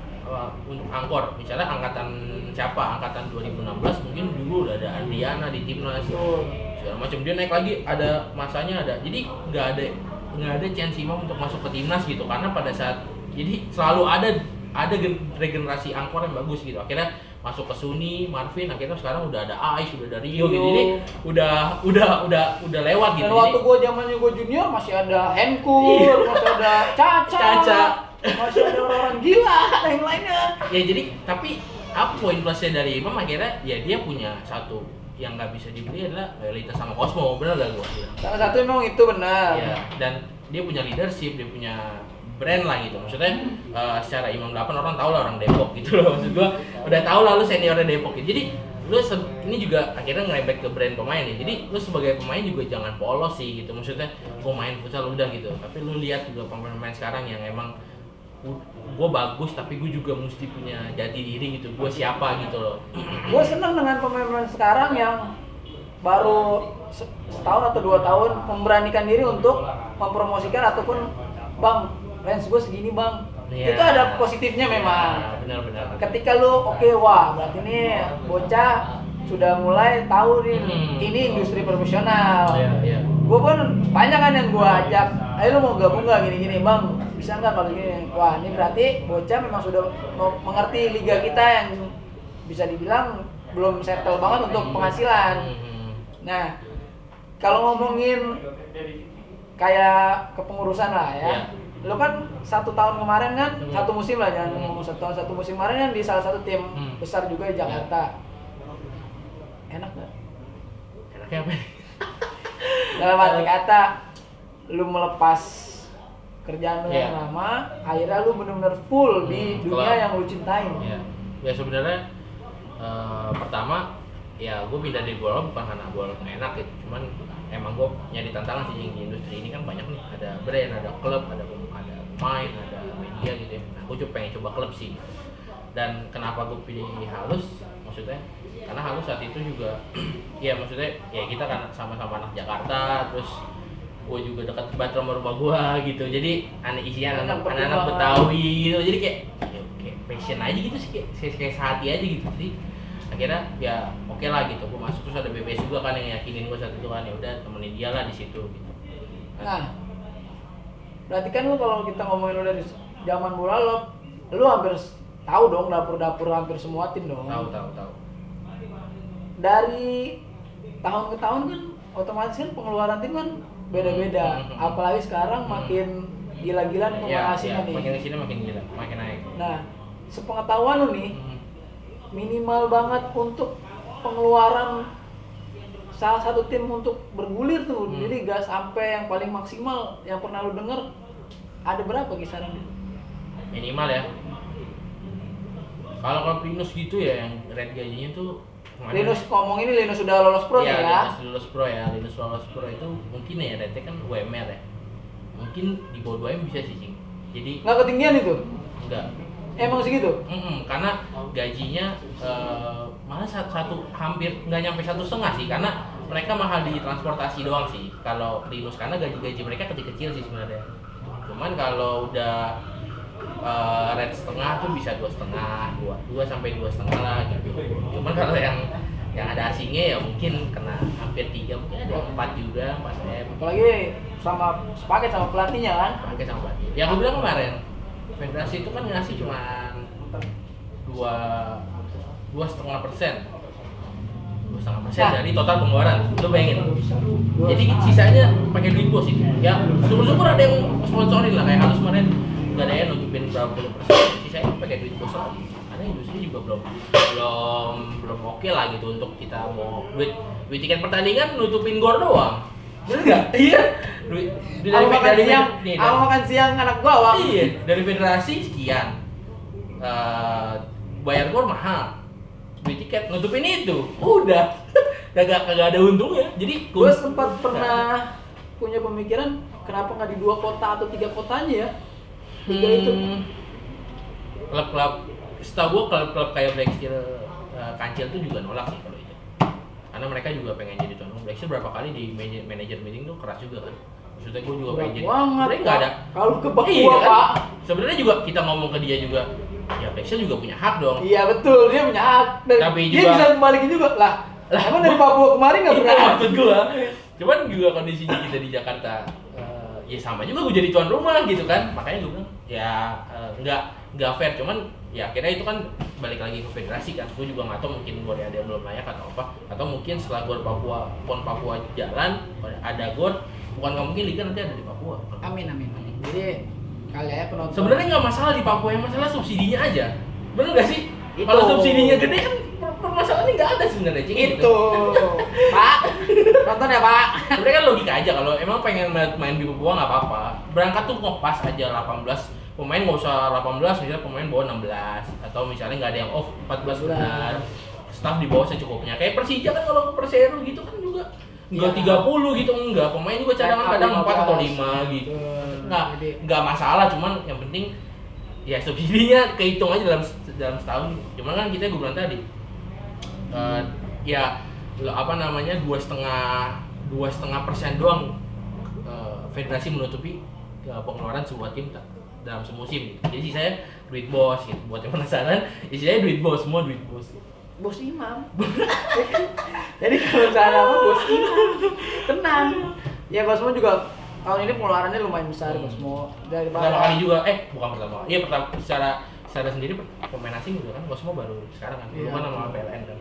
untuk angkor, misalnya angkatan siapa, angkatan 2016 mungkin dulu udah ada Andriana di timnas segala macam, dia naik lagi ada masanya ada, jadi nggak ada chance Imam untuk masuk ke timnas gitu, karena pada saat jadi selalu ada regenerasi angkor yang bagus gitu. Akhirnya masuk ke Suni, Marvin, akhirnya sekarang udah ada Ais, udah ada Rio gitu. Jadi udah lewat gitu. Dan waktu gue zamannya gue junior masih ada Henkur, masih ada Caca, masih ada orang gila yang lainnya. Ya jadi tapi apa poin plusnya dari Imam, akhirnya ya dia punya satu yang nggak bisa dibeli adalah loyalitas sama Cosmo, benar gak gue bilang? Salah satu memang itu benar. Ya, dan dia punya leadership, dia punya brand lah gitu. Maksudnya secara Imam 8 orang tahu lah orang Depok gitu loh. Maksud gua udah tahu lah lu seniornya Depok gitu. Jadi lu ini juga akhirnya nge-rembek ke brand pemain ya. Jadi lu sebagai pemain juga jangan polos sih gitu. Maksudnya gua main futsal udah gitu. Tapi lu lihat juga pemain-pemain sekarang yang emang gue bagus tapi gue juga mesti punya jati diri gitu. Gue siapa gitu loh. Gue seneng dengan pemain-pemain sekarang yang baru setahun atau 2 tahun memberanikan diri untuk mempromosikan ataupun bang, range gue segini bang. Iya. Itu ada positifnya memang. Benar. Ketika lu oke, wah berarti ini bocah sudah mulai tahu nih ini industri profesional. Iya. Gue pun banyak kan yang gue ajak, ayo lu mau gabung nggak gini-gini bang, bisa nggak kalau gini? Wah ini berarti bocah memang sudah mengerti liga kita yang bisa dibilang belum settle banget untuk penghasilan. Nah kalau ngomongin kayak kepengurusan lah ya, lo kan 1 tahun kemarin kan, 1 musim lah, jangan ngomong 1 tahun, 1 musim kemarin kan di salah satu tim besar juga di Jakarta. Enak nggak? Enaknya apa? Dalam arti kata, lu melepas kerjaan lu Iya. yang lama, akhirnya lu benar-benar full di dunia Kalau- yang lu cintain. Iya. Ya sebenarnya pertama ya gue pindah dari bola bukan karena bola enak gitu, cuman emang gue nyari tantangan sih di industri ini kan banyak nih, ada brand, ada klub, ada pemain, ada media gitu ya. Nah, gue pengen coba klub sih. Dan kenapa gue pilih Halus? Maksudnya karena Halus saat itu juga ya maksudnya ya kita kan sama-sama anak Jakarta, terus gue juga dekat banget sama rumah gue gitu, jadi isinya anak-anak Betawi gitu, jadi kayak passion aja gitu sih, kayak sehati aja gitu. Jadi akhirnya ya oke lah gitu, gue masuk. Terus ada BBS juga kan yang yakinin gue saat itu kan, ya udah temenin dia lah di situ gitu. Nah, berarti kan lu kalau kita ngomongin lu dari zaman bola, lu hampir tahu dong dapur-dapur hampir semua tim dong. Tahu. Dari tahun ke tahun kan otomatis kan pengeluaran tim kan beda-beda. Apalagi sekarang makin gila-gilaan pemain asingnya nih. Makin kesini makin gila, makin naik. Nah, sepengetahuan lu nih, minimal banget untuk pengeluaran salah satu tim untuk bergulir tuh. Jadi gak sampai yang paling maksimal yang pernah lu denger ada berapa kisarannya? Minimal ya. Kalau Linus gitu ya yang rate gajinya tuh Linus ngomong ini Linus sudah lolos pro ya, ya. Linus lulus pro ya. Linus lolos pro itu mungkin ya rate kan UMR ya. Mungkin di bawah 2M bisa sih, Cing. Jadi Nggak ketinggian itu? enggak. Emang segitu? Karena gajinya malah satu hampir nggak nyampe 1,5 sih, karena mereka mahal di transportasi doang sih. Kalau Linus karena gaji mereka kecil-kecil sih sebenarnya. Cuman kalau udah rate setengah tuh bisa 2,5, 2 sampai 2,5 lah gitu. Cuman kalau yang ada asingnya ya mungkin kena hampir 3, mungkin ada yang 4 juga, 4M. Apalagi sama sepaket sama pelatihnya kan? Pakai sama pelatih. Yang aku bilang kemarin, federasi itu kan ngasih cuma 2,5%. 2,5% dari total pengeluaran. Lo bayangin. Jadi sisanya pakai duit bos itu. Ya, syukur-syukur ada yang sponsorin lah, kayak harus kemarin nggak ada yang nutupin berapa puluh persen. Sisanya pakai duit bos lagi. Karena industri juga belum oke lah gitu untuk kita mau duit tiket pertandingan nutupin gor doang. Bener nggak? Iya. Duit dari makan siang anak gua. Iya, dari federasi sekian. Bayar gor mahal. Duit tiket nutupin itu. Udah. Kagak ada untungnya. Jadi gua sempat pernah punya pemikiran kenapa nggak di 2 kota atau 3 kotanya ya? 3 itu. Klub-klub, setahu gua klub-klub kayak Black Steel, Kancil tuh juga nolak sih kalau itu. Karena mereka juga pengen jadi tuan rumah. Black Steel berapa kali di manajer meeting tuh keras juga kan. Maksudnya gua juga pengen jadi. Sebenarnya nggak ada. Kalau ke Papua iya, kan? Pak. Sebenarnya juga kita ngomong ke dia juga. Ya Black Steel juga punya hak dong. Iya betul, dia punya hak. Tapi dia juga, bisa kembaliin juga lah. Emang dari Papua kemarin nggak pernah. Maksud gua. Cuman juga kondisinya kita di Jakarta. Ya sama juga gue jadi tuan rumah gitu kan, makanya gue bilang ya nggak fair. Cuman ya akhirnya itu kan balik lagi ke federasi kan. Gue juga nggak tahu, mungkin gor ada yang belum layak atau apa, atau mungkin setelah gor PON Papua jalan ada gor, bukan nggak mungkin liga nanti ada di Papua. Amin. Jadi kali ya penonton sebenarnya nggak masalah di Papua, yang masalah subsidinya aja, bener nggak sih? Itu. Kalau subsidinya gede kan permasalahannya nggak ada sebenarnya, Cing. Itu Pak, nonton ya Pak. Sebenarnya kan logika aja, kalau emang pengen main di Papua nggak apa-apa, berangkat tuh pas aja 18 pemain, nggak usah 18, misalnya pemain bawa 16 atau misalnya nggak ada yang off 14 benar, staff di bawah secukupnya. Kayak Persija kan kalau Persero gitu kan juga nggak 30 gitu, enggak, pemain juga cadangan kadang 4 atau 5 gitu. Nggak masalah, cuman yang penting ya subsidinya kehitung aja dalam setahun. Cuman kan kita gue bilang tadi ya apa namanya 2,5% doang federasi menutupi pengeluaran sebuah tim dalam semusim gitu. Jadi saya duit bos gitu. Buat yang penasaran, isinya duit bos, semua duit bos. Bos Imam. Jadi kalau misalnya apa Bos Imam, tenang. Ya Cosmo juga tahun ini pengeluarannya lumayan besar Cosmo. Dari pertama kali juga, bukan pertama kali. Iya pertama secara sendiri pemain asing juga kan Cosmo baru sekarang kan. Dulu kan sama PLN kan.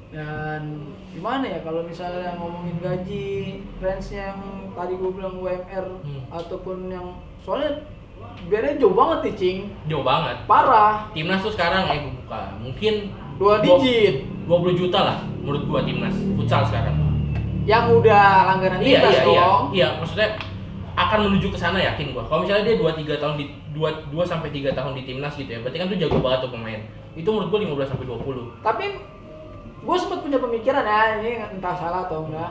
Dan gimana ya kalau misalnya ngomongin gaji range-nya yang tadi gue bilang UMR ataupun yang soalnya biarnya jauh banget nih Cing. Jauh banget. Parah. Timnas tuh sekarang gue buka mungkin 2 digit. 20 juta lah menurut gua timnas futsal sekarang. Yang udah langganan timnas dong. Iya, maksudnya akan menuju ke sana yakin gua. Kalau misalnya dia 2-3 tahun di 2 sampai 3 tahun di timnas gitu ya, berarti kan tuh jago banget tuh pemain. Itu menurut gua 15 sampai 20. Tapi gue sempat punya pemikiran ya, ini entah salah atau enggak.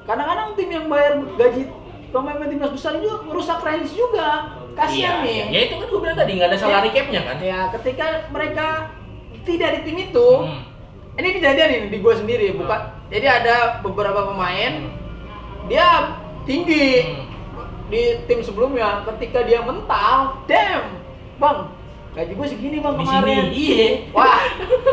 Kadang-kadang tim yang bayar gaji pemain timnas besar juga merusak range juga. Kasian nih. Ya itu kan gue bilang tadi nggak ada salary cap-nya kan. Ya ketika mereka tidak di tim itu, ini kejadian ini di gue sendiri, bukan. Jadi ada beberapa pemain dia tinggi di tim sebelumnya, ketika dia mental, damn, bang. Gaji gue segini bang kemarin. Iya. Wah,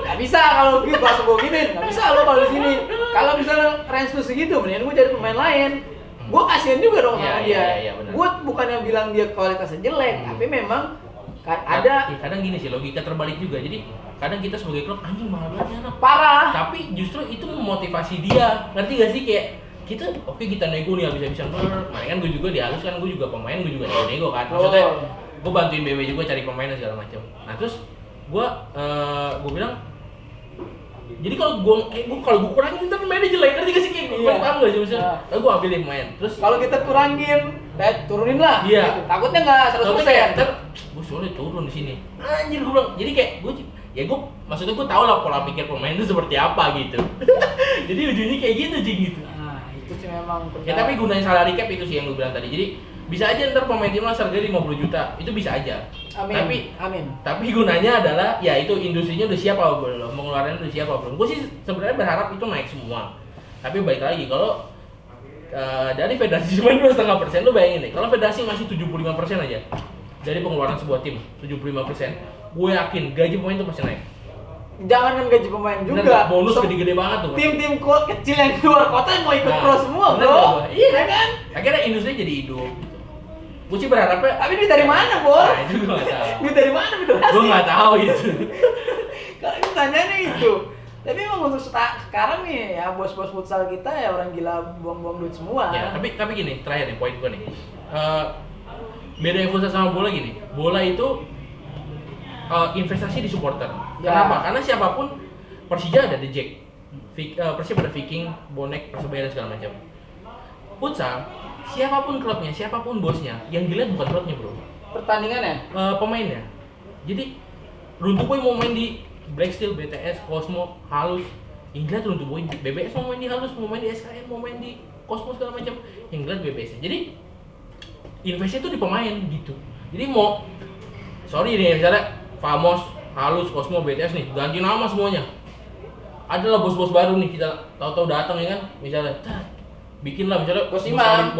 nggak bisa kalau gitu pas gue gituin, nggak bisa lo kalau di sini. Kalau misalnya range lu segitu, mendingan gue cari pemain lain. Gue kasihan juga dong sama dia. Gue bukannya bilang dia kualitasnya jelek, tapi memang kan ada. Kadang gini sih, logika terbalik juga. Jadi kadang kita sebagai klub anjing mahal banget anak. Parah. Tapi justru itu memotivasi dia. Ngerti gak sih, kayak kita nego nih habis-habisan kemarin kan gue juga dihalus kan, gue juga pemain, gue juga nego kan, maksudnya gue bantuin BB juga cari pemain dan segala macam. Nah terus gue bilang jadi kalau gue kurangin ntar mainnya jelek, ngerti gak sih kayak gue paham gak sih maksudnya? Gue ambil deh pemain, terus kalau kita kurangin, turunin lah. Iya. Gitu. Takutnya nggak 100%. Ntar gue soalnya turun di sini. Anjir gue bilang, jadi kayak gue maksudnya gue tau lah pola pikir pemain itu seperti apa gitu. Jadi ujungnya kayak gitu gitu. Nah itu sih memang. Ya tapi gunain salary cap itu sih yang gue bilang tadi. Jadi bisa aja ntar pemain timnas harganya 50 juta, itu bisa aja. Amin. Tapi gunanya adalah ya itu industrinya udah siap apa belum, pengeluarannya udah siap apa belum. Gue sih sebenarnya berharap itu naik semua. Tapi balik lagi kalau dari federasi cuma 2,5%, lu bayangin deh, kalau federasi masih 75% aja dari pengeluaran sebuah tim, 75%, gue yakin gaji pemain itu pasti naik. Jangan kan gaji pemain juga. Bener, bonus gede-gede banget tuh. Tim-tim kecil yang di luar kota mau ikut pro semua, bener, bro. Iya kan? Akhirnya industri jadi hidup. Gue sih berharapnya. Tapi duit dari mana, Bor? Nah, itu gue nggak tahu. Duit dari mana federasi? Gue nggak tahu itu. Kalau ditanyanya itu. Tapi emang untuk sekarang nih ya bos-bos futsal kita ya orang gila buang-buang duit semua. Ya, tapi gini, terakhir nih poin gue nih. Beda futsal sama bola gini. Bola itu investasi di supporter. Ya. Kenapa? Karena siapapun Persija ada The Jack, Persija ada Viking, Bonek, Persebaya dan segala macam. Futsal, siapapun klubnya, siapapun bosnya, yang dilihat bukan klubnya bro. Pertandingannya? Pemainnya. Jadi Runtuh Boy mau main di Black Steel, BTS, Cosmo, Halus. Yang dilihat Runtuh Boy, BBS mau main di Halus, mau main di SKM, mau main di Cosmo segala macam. Yang dilihat BBS. Jadi investasi itu di pemain gitu. Jadi mau sorry nih misalnya Famos, Halus, Cosmo, BTS nih ganti nama semuanya. Adalah bos-bos baru nih kita tahu-tahu datang ya kan, misalnya bikin lah misalnya bos Imam,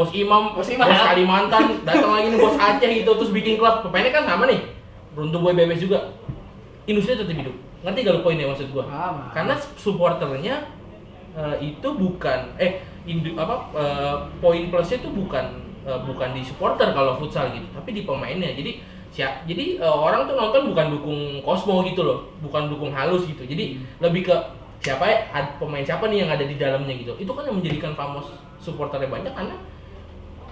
bos Kalimantan, datang lagi nih bos Aceh gitu terus bikin klub. Pemainnya kan sama nih. Runtuh Boy BBS juga. Industri tetap hidup. Ngerti gak lu poinnya maksud gua? Karena supporternya itu bukan poin plusnya itu bukan di supporter kalau futsal gitu, tapi di pemainnya. Jadi orang tuh nonton bukan dukung Cosmo gitu loh, bukan dukung Halus gitu. Jadi lebih ke pemain siapa nih yang ada di dalamnya gitu. Itu kan yang menjadikan Famos supporternya banyak karena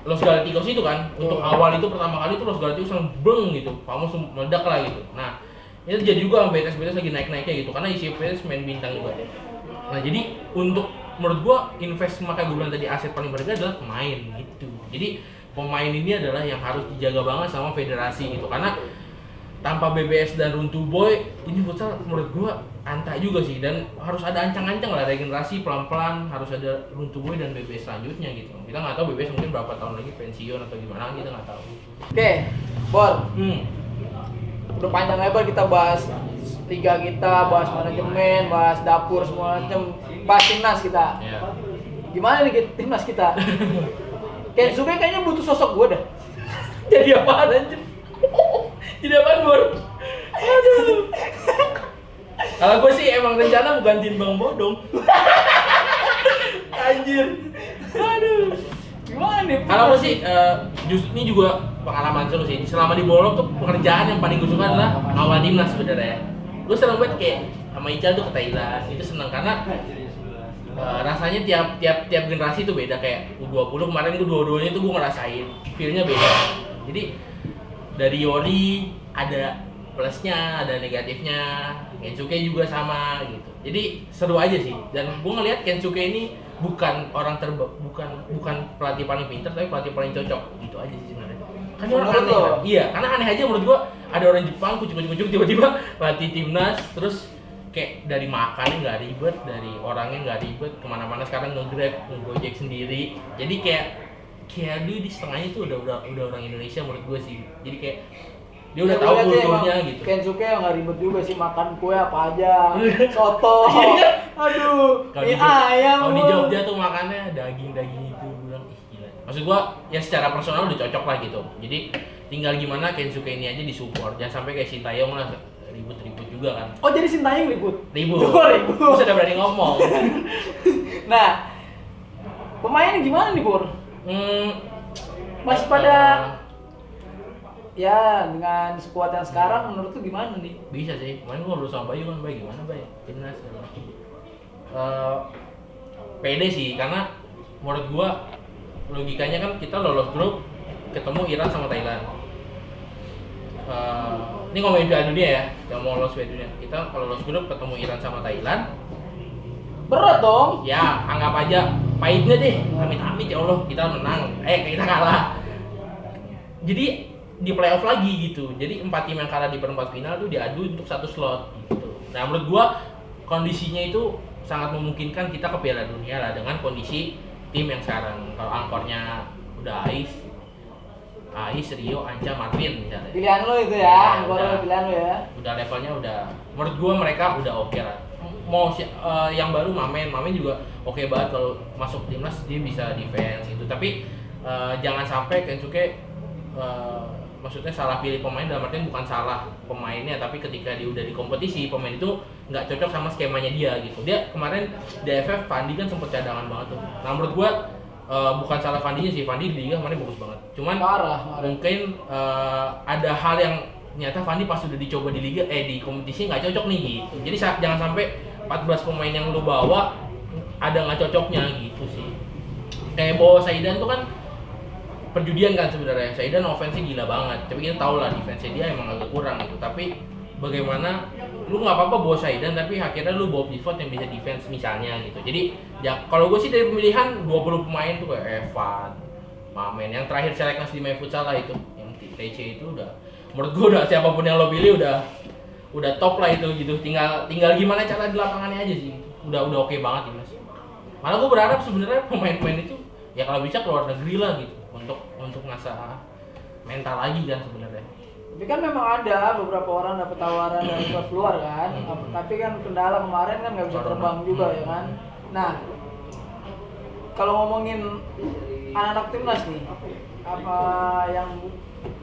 Los Galacticos itu kan. Untuk awal itu pertama kali itu Los Galacticos langsung bleng gitu, Famos meledak lah gitu. Nah itu jadi juga BTS lagi naik-naiknya gitu karena isi BTS main bintang juga. Nah jadi menurut gua makanya gue bilang tadi aset paling berharga adalah pemain gitu. Jadi pemain ini adalah yang harus dijaga banget sama federasi gitu karena tanpa BBS dan Runtuh Boy ini futsal menurut gua anta juga sih, dan harus ada ancang-ancang lah regenerasi pelan-pelan, harus ada Runtuh Boy dan BBS selanjutnya gitu. Kita nggak tahu BBS mungkin berapa tahun lagi pensiun atau gimana, kita nggak tahu. Oke, Bor. Udah panjang lebar kita bahas liga kita, bahas manajemen, bahas dapur semua macam, bahas timnas kita. Yeah. Gimana nih timnas kita? Kensuke kayaknya butuh sosok gue dah. Jadi apaan anjir? Jadi apaan Bor? Aduh. Kalau gue sih emang rencana mau gantiin Bang Bodong. Anjir. Aduh. Gimana nih? Kalau gue sih justru ini juga pengalaman seru sih. Selama di Bolog tuh pekerjaan yang paling gue suka adalah ngawal timnas sebenarnya. Gue seneng banget kayak sama Ical tuh ke Thailand. Itu seneng karena rasanya tiap generasi tuh beda. Kayak U20 kemarin gue dua-duanya tuh gue ngerasain feel-nya beda. Jadi dari Yori ada plusnya, ada negatifnya. Kensuke juga sama gitu. Jadi seru aja sih. Dan gue ngelihat Kensuke ini bukan bukan pelatih paling pintar, tapi pelatih paling cocok. Gitu aja sih sebenarnya. Kan dia orang aneh kan? Iya, karena aneh aja menurut gue. Ada orang Jepang kucuk-kucuk tiba-tiba pelatih timnas, terus kayak dari makannya nggak ribet, dari orangnya nggak ribet, kemana-mana sekarang nge-grab, nge-gojek sendiri. Jadi kayak dia di setengahnya itu udah orang Indonesia menurut gue sih. Jadi kayak dia udah tahu kulturnya gitu. Kensuke nggak ribet juga sih, makan kue apa aja, soto, aduh, mie ayam. Kalau di Jogja tuh makannya daging itu, bilang gila. Maksud gua ya secara personal udah cocok lah gitu. Jadi tinggal gimana Kensuke ini aja disupport, jangan sampai kayak Sintayong lah ribut-ribut juga kan. Oh jadi Sintayong ribut? Ribut. Ribut. Sudah berani ngomong. Nah, pemainnya gimana nih Bor? Masih pada ya dengan skuad yang sekarang menurut tuh gimana nih? Bisa sih. Kemarin gua ngobrol sama Bayu kan, gimana Bay? Timnas pede sih karena menurut gua logikanya kan kita lolos grup ketemu Iran sama Thailand. Ini ngomongin Piala Dunia ya, yang mau lolos Piala Dunia. Kita kalau lolos grup ketemu Iran sama Thailand. Berat dong. Ya, anggap aja pahitnya deh. Amit-amit ya Allah, kita menang. Kita kalah. Jadi di playoff lagi gitu. Jadi 4 tim yang kalah di perempat final tuh diadu untuk 1 slot gitu. Nah, menurut gua kondisinya itu sangat memungkinkan kita ke Piala Dunia lah dengan kondisi tim yang sekarang. Kalau angkornya udah Ais, Rio, Anca, Marvin misalnya. Pilihan lo itu ya, Ya, angkor udah. lo pilihan lo ya. Udah levelnya udah. Menurut gua mereka udah oke lah. Mau yang baru Mamen juga oke banget kalau masuk timnas dia bisa defense gitu. Tapi jangan sampai Kensuke maksudnya salah pilih pemain, dalam artian bukan salah pemainnya, tapi ketika dia udah di kompetisi pemain itu nggak cocok sama skemanya dia gitu. Dia kemarin di AFF Fandi kan sempet cadangan banget tuh. Nah menurut gua bukan salah Fandinya sih, Fandi di liga kemarin bagus banget. Cuman Parah. mungkin ada hal yang nyata Fandi pas udah dicoba di liga di kompetisi nggak cocok nih gitu. Jadi jangan sampai 14 pemain yang lu bawa ada nggak cocoknya gitu sih. Kayak bawa Saidan tuh kan perjudian kan sebenarnya. Saidan offense-nya gila banget. Tapi kita tahu lah defense-nya dia emang agak kurang gitu. Tapi bagaimana lu nggak apa-apa bawa Saidan tapi akhirnya lu bawa pivot yang bisa defense misalnya gitu. Jadi ya kalau gue sih dari pemilihan 20 pemain tuh kayak Evan, Mamen, yang terakhir seleknas di My Futsal lah itu, yang TC itu udah menurut gue udah siapapun yang lo pilih udah top lah itu gitu. Tinggal gimana cara di lapangannya aja sih. Udah oke banget Mas. Malah gue berharap sebenarnya pemain-pemain itu ya kalau bisa keluar negeri lah gitu untuk ngasah mental lagi kan sebenarnya. Tapi kan memang ada beberapa orang dapat tawaran dari klub luar kan. Tapi kan kendala kemarin kan nggak bisa terbang juga ya kan. Nah, kalau ngomongin anak-anak timnas nih, apa yang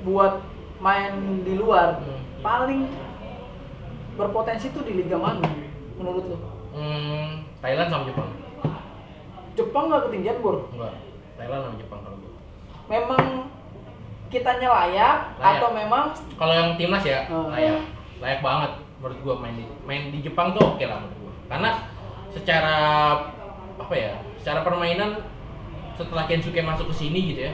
buat main di luar paling berpotensi tuh di liga mana menurut lo? Thailand sama Jepang. Jepang nggak ketinggian Bur? Enggak. Thailand sama Jepang kalau gue. Memang kitanya layak. Atau memang kalau yang timnas ya layak banget menurut gua main di Jepang tuh oke lah menurut gua. Karena secara secara permainan setelah Kensuke masuk ke sini gitu ya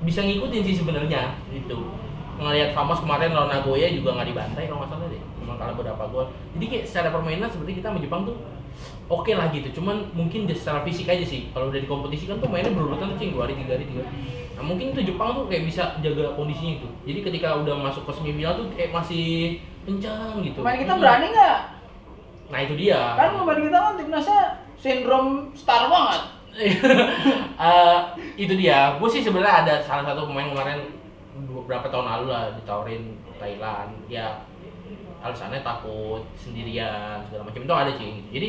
bisa ngikutin sih sebenarnya gitu. Ngelihat Famos kemarin lawan Nagoya juga nggak dibantai kalau nggak salah deh, cuma kalah beberapa gol. Jadi kayak secara permainan seperti kita sama Jepang tuh oke lah gitu. Cuman mungkin secara fisik aja sih. Kalau udah di kompetisi kan tuh mainnya berurutan tuh 2 hari 3 hari. Nah mungkin itu Jepang tuh kayak bisa jaga kondisinya itu. Jadi ketika udah masuk ke semifinal tuh kayak masih kencang gitu. pemain kita berani nggak? Nah itu dia. Kan pemain kita kan timnasnya sindrom star banget. Itu dia. Gue sih sebenarnya ada salah satu pemain kemarin beberapa tahun lalu lah ditawarin Thailand. Ya alasannya takut sendirian segala macam itu ada sih. Jadi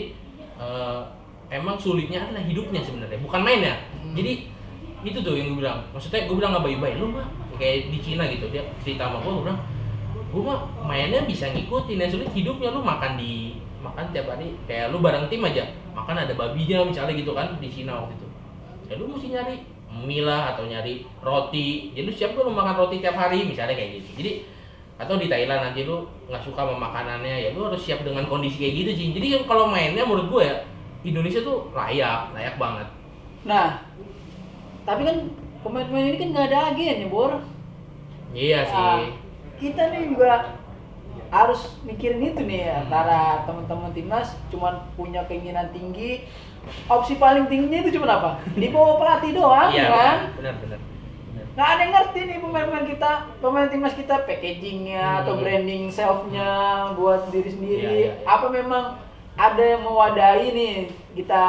emang sulitnya adalah hidupnya sebenarnya, bukan mainnya. Jadi itu tuh yang gue bilang. Maksudnya gue bilang nggak bayi-bayi lu mah kayak di Cina gitu. Dia cerita sama gue bilang gue mah mainnya bisa ngikutin, yang sulit hidupnya. Lu makan tiap hari kayak lu bareng tim aja makan ada babinya misalnya gitu kan di Cina waktu itu. Ya lu mesti nyari mie lah atau nyari roti. Jadi lu siap lu makan roti tiap hari misalnya kayak gitu. Jadi atau di Thailand nanti lu nggak suka sama makanannya ya lu harus siap dengan kondisi kayak gitu sih. Jadi kalau mainnya menurut gue ya Indonesia tuh layak banget. Nah, tapi kan pemain-pemain ini kan nggak ada agen ya Bor. Iya sih. Kita nih juga harus mikirin itu nih ya, antara teman-teman timnas cuman punya keinginan tinggi, opsi paling tingginya itu cuma apa? Di bawah pelatih doang, Iya, kan? Benar. Nggak ada yang ngerti nih pemain timnas kita packagingnya atau branding selfnya buat diri sendiri. Iya. Apa memang ada yang mewadahi nih kita,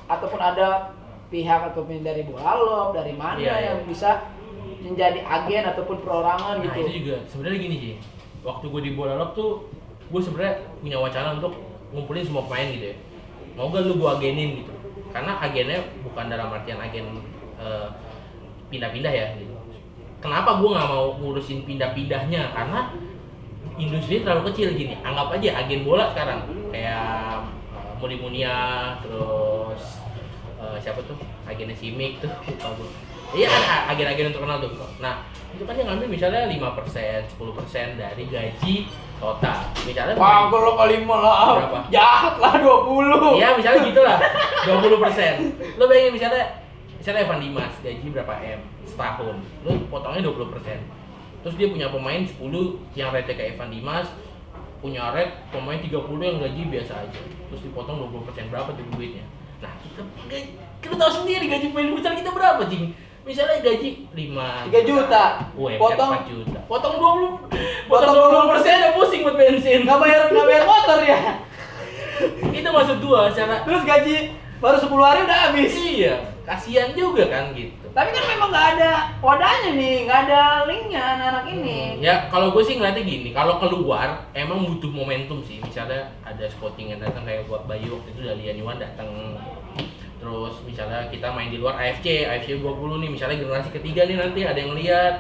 ataupun ada pihak ataupun dari Bolalop, dari mana yang bisa menjadi agen ataupun perorangan gitu? Nah itu juga sebenarnya gini sih. Waktu gue di Bolalop tuh gue sebenarnya punya wacana untuk ngumpulin semua pemain gitu ya. Mau gak lu gue agenin gitu? Karena agennya bukan dalam artian agen pindah-pindah ya gitu. Kenapa gue nggak mau ngurusin pindah-pindahnya? Karena industri terlalu kecil gini. Anggap aja agen bola sekarang kayak Muni Munia, terus siapa tuh agennya Simic tuh lupa gue. Iya ada agen-agen yang terkenal tuh. Nah itu kan yang ngambil misalnya 5%, 10% dari gaji total. Misalnya kalau kali lah, berapa? Jahat lah 20. Iya misalnya gitulah 20%. Lo bayangin misalnya misalnya Evan Dimas gaji berapa M setahun, lu potongnya 20%. Terus dia punya pemain 10 yang rate kayak Evan Dimas, punya rate pemain 30 yang gaji biasa aja, terus dipotong 20%, berapa tuh duitnya? Nah kita tahu sendiri gaji pemain futsal kita berapa, Cing? Misalnya gaji 3 juta. Potong 4 juta. Potong 20% udah pusing buat bensin. Nggak bayar motor ya. Itu maksud gua secara Terus gaji baru 10 hari udah habis. iya, kasihan juga kan gitu. Tapi kan memang nggak ada wadahnya nih, nggak ada linknya anak-anak ini. Ya kalau gue sih ngeliatnya gini, kalau keluar emang butuh momentum sih. Misalnya ada scouting yang datang kayak buat Bayu waktu itu Dalian Iwan datang. Terus misalnya kita main di luar AFC 20 nih, misalnya generasi ketiga nih nanti ada yang lihat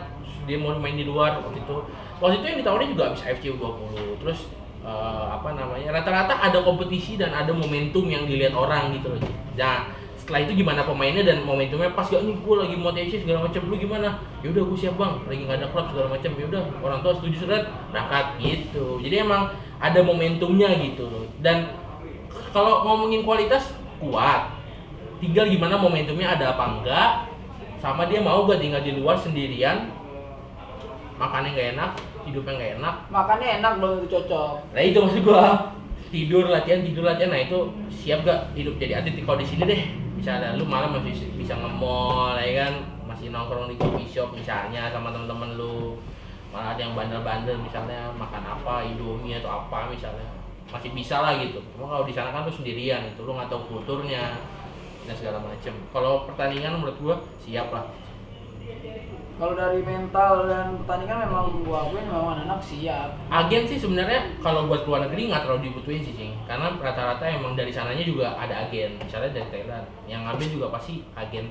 dia mau main di luar waktu itu yang ditawarin juga habis AFC 20. Terus rata-rata ada kompetisi dan ada momentum yang dilihat orang gitu loh. Nah setelah itu gimana pemainnya dan momentumnya pas gak nih, gue lagi mau TFC segala macam, lu gimana? Ya udah gue siap bang, lagi nggak ada klub segala macam, ya udah orang tua setuju surat berangkat gitu. Jadi emang ada momentumnya gitu loh. Dan kalau ngomongin kualitas kuat, tinggal gimana momentumnya ada apa enggak, sama dia mau gak tinggal di luar sendirian, makannya nggak enak, hidupnya nggak enak. Makannya enak dong, itu cocok. Nah itu maksud gua, tidur latihan, nah itu siap gak hidup jadi atlet kalau di sini deh. Misalnya lu malam masih bisa nge-mall ya kan, masih nongkrong di coffee shop misalnya sama temen-temen lu, malah ada yang bandel-bandel misalnya makan apa, Indomie atau apa misalnya, masih bisa lah gitu. Cuma kalau di sana kan lu sendirian, itu lu nggak tahu kulturnya dan segala macem. Kalau pertandingan menurut gua siap lah. Kalau dari mental dan pertandingan memang gua akuin memang anak siap. Agen sih sebenarnya kalau buat luar negeri nggak terlalu dibutuhin sih, Cing. Karena rata-rata emang dari sananya juga ada agen. Misalnya dari Thailand, yang ngambil juga pasti agen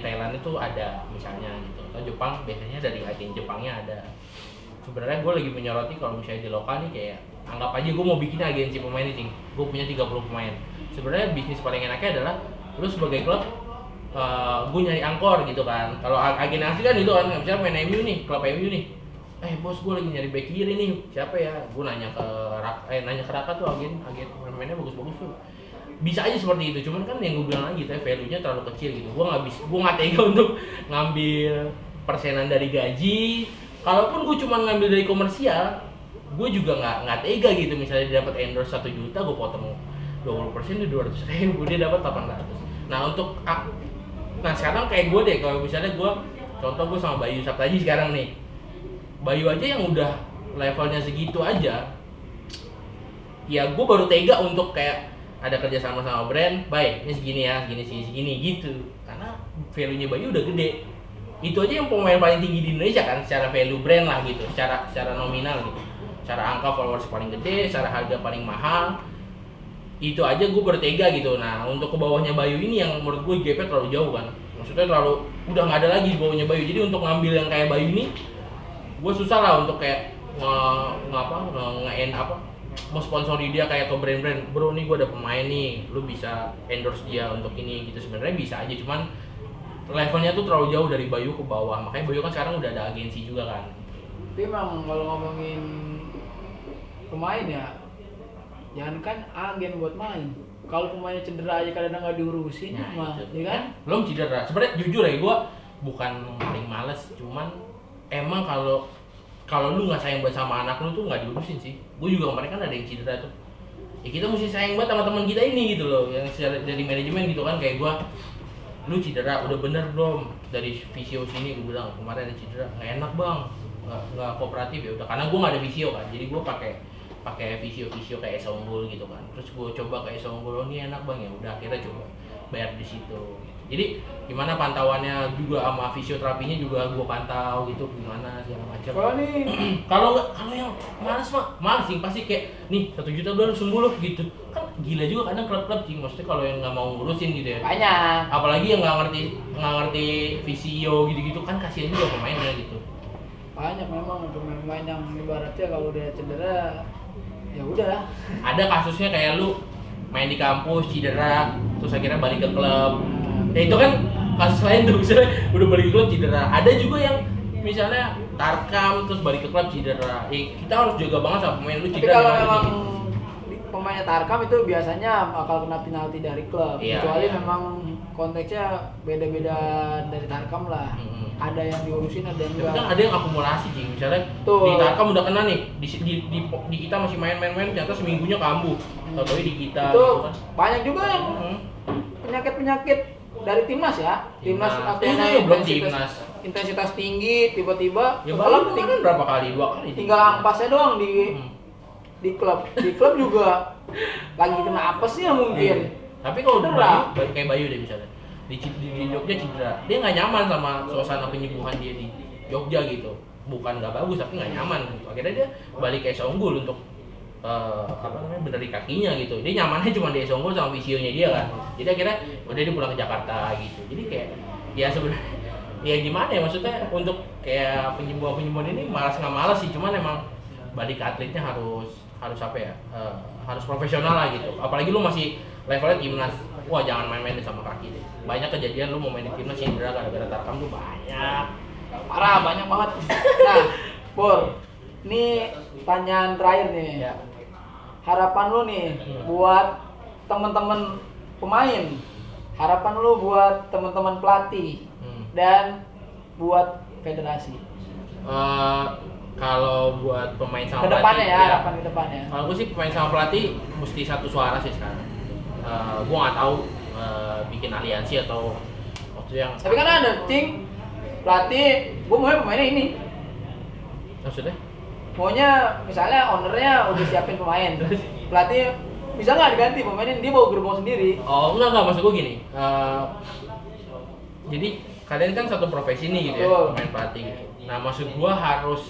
Thailand itu ada misalnya gitu. Atau Jepang biasanya dari agen Jepangnya ada. Sebenarnya gue lagi menyoroti kalau misalnya di lokal nih kayak anggap aja gue mau bikin agensi pemain nih, Cing. Gue punya 30 pemain. Sebenarnya bisnis paling enaknya adalah lu sebagai klub gue nyari angkor gitu kan. Kalau agen asli kan itu kan, misalnya main MU nih, klub MU nih, bos gue lagi nyari back kiri nih, siapa ya? Gue nanya ke Raka tuh agen mainnya bagus-bagus tuh. Bisa aja seperti itu, cuman kan yang gue bilang lagi, value-nya terlalu kecil gitu. Gue nggak tega untuk ngambil persenan dari gaji. Kalaupun gue cuma ngambil dari komersial, gue juga nggak tega gitu. Misalnya dia dapat endorse 1 juta, gue potong 20% itu 200.000, dia dapat 800. Nah sekarang kayak gue deh, kalau misalnya contoh gue sama Bayu Saptaji sekarang nih, Bayu aja yang udah levelnya segitu aja, ya gue baru tega untuk kayak ada kerja sama brand, baik ini segini ya, segini gitu, karena value-nya Bayu udah gede. Itu aja yang pemain paling tinggi di Indonesia kan, secara value brand lah gitu, secara nominal gitu, secara angka followers paling gede, secara harga paling mahal. Itu aja gue bertega gitu. Nah untuk ke bawahnya Bayu ini yang menurut gue gapnya terlalu jauh kan, maksudnya udah nggak ada lagi di bawahnya Bayu. Jadi untuk ngambil yang kayak Bayu ini gue susah lah untuk kayak mau sponsori dia kayak ke brand-brand, bro nih gue ada pemain nih, lu bisa endorse dia untuk ini gitu. Sebenarnya bisa aja, cuman levelnya tuh terlalu jauh dari Bayu ke bawah. Makanya Bayu kan sekarang udah ada agensi juga kan. Tapi emang kalau ngomongin pemain ya, jangan kan agen buat main. Kalau pemainnya cedera aja kadang nggak diurusin, nah, ya kan? Belum cedera. Sebenarnya jujur ya, gue bukan paling males, cuman emang kalau lu nggak sayang banget sama anak lu tuh nggak diurusin sih. Gue juga kemarin kan ada yang cedera tuh. Ya kita mesti sayang banget sama teman kita ini gitu loh, yang dari manajemen gitu kan, kayak gue, lu cedera udah bener belum? Dari visio sini gue bilang kemarin ada cedera, nggak enak bang, nggak kooperatif. Ya udah, karena gue nggak ada visio kan, jadi gue pakai visio kayak Esa Unggul gitu kan. Terus gue coba kayak Esa Unggul, oh ini enak bang, ya udah akhirnya coba bayar di situ gitu. Jadi gimana pantauannya juga sama fisioterapinya juga gue pantau gitu, gimana segala macam. Kalau nih kalau yang malas sih pasti kayak nih 1 juta udah sembuh loh gitu kan. Gila juga kadang klub-klub sih, maksudnya kalau yang nggak mau ngurusin gitu ya banyak, apalagi yang nggak ngerti visio gitu kan, kasihan juga pemainnya gitu. Banyak memang pemain yang ibaratnya kalau udah cedera ya udah. Ada kasusnya kayak lu main di kampus cedera terus akhirnya balik ke klub. Ya itu kan kasus lain tuh, misalnya udah balik ke klub cedera. Ada juga yang misalnya tarkam terus balik ke klub cedera. Kita harus jaga banget sama pemain lu cedera. Tapi kalau memang pemainnya tarkam itu biasanya bakal kena penalti dari klub. Iya, Kecuali iya. memang konteksnya beda-beda dari Tarkam lah. Ada yang diurusin, ada yang Tapi enggak. kan ada yang akumulasi sih, misalnya Tuh. di Tarkam udah kena nih, di kita masih main-main, ternyata seminggunya kambuh. Tau-tau di kita Itu gitu kan. banyak juga yang penyakit-penyakit dari timnas ya. Timnas latihannya Iya, belum timnas. intensitas tinggi, tiba-tiba Ya kalau baru kan berapa kali? 2 kali. tinggal ampasnya doang di klub. Di klub juga lagi kena apes ya mungkin. Tapi kalau Cedera. kayak Bayu deh misalnya di Jogja cedera, dia nggak nyaman sama suasana penyembuhan dia di Jogja gitu. Bukan nggak bagus tapi nggak nyaman gitu. Akhirnya dia balik ke Esa Unggul untuk benerin kakinya gitu. Dia nyamannya cuma di Esa Unggul sama visionya dia kan. Jadi akhirnya udah dia pulang ke Jakarta gitu. Jadi kayak ya sebenarnya ya gimana ya, maksudnya untuk kayak penyembuhan ini malas nggak malas sih, cuman emang balik ke atletnya harus apa ya, harus profesional lah gitu. Apalagi lu masih levelnya timnas, wah jangan main-main sama kaki deh. Banyak kejadian lu mau main di timnas cedera gara-gara Tarkam tuh banyak. Parah, banyak banget. Nah, Pur, ini pertanyaan terakhir nih. Ya. Harapan lu nih buat teman-teman pemain, harapan lu buat teman-teman pelatih dan buat federasi. Kalau buat pemain sama Kedepannya pelatih, ya, harapan kedepannya. Kalau gue sih pemain sama pelatih mesti satu suara sih sekarang. Gue nggak tahu bikin aliansi atau waktu yang. Tapi kan ada ting pelatih, gue maunya pemainnya ini. Maksudnya? Maunya misalnya ownernya udah siapin pemain, pelatih bisa nggak diganti pemainnya, dia bawa gerbong sendiri. Oh enggak, maksud gue gini. Jadi kalian kan satu profesi nih gitu ya, Betul. pemain pelatih gitu. Nah maksud gue harus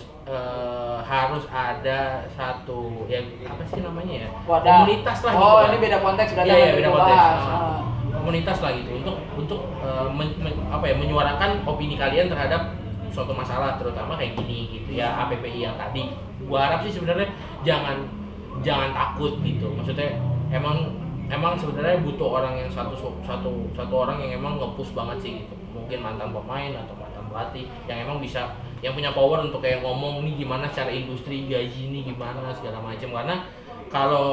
ada satu ya apa sih namanya ya, Wadah. komunitas lah gitu. Oh, kan. ini beda konteks berarti. Iya, yang beda kita konteks. bahas. Komunitas lah gitu untuk menyuarakan opini kalian terhadap suatu masalah, terutama kayak gini gitu ya, APPI yang tadi. Gua harap sih sebenarnya jangan takut gitu. Maksudnya emang sebenarnya butuh orang yang satu orang yang emang nge-push banget sih gitu. Mungkin mantan pemain atau mantan pelatih yang emang bisa, yang punya power untuk kayak ngomong nih gimana secara industri, gaji ini gimana segala macam. Karena kalau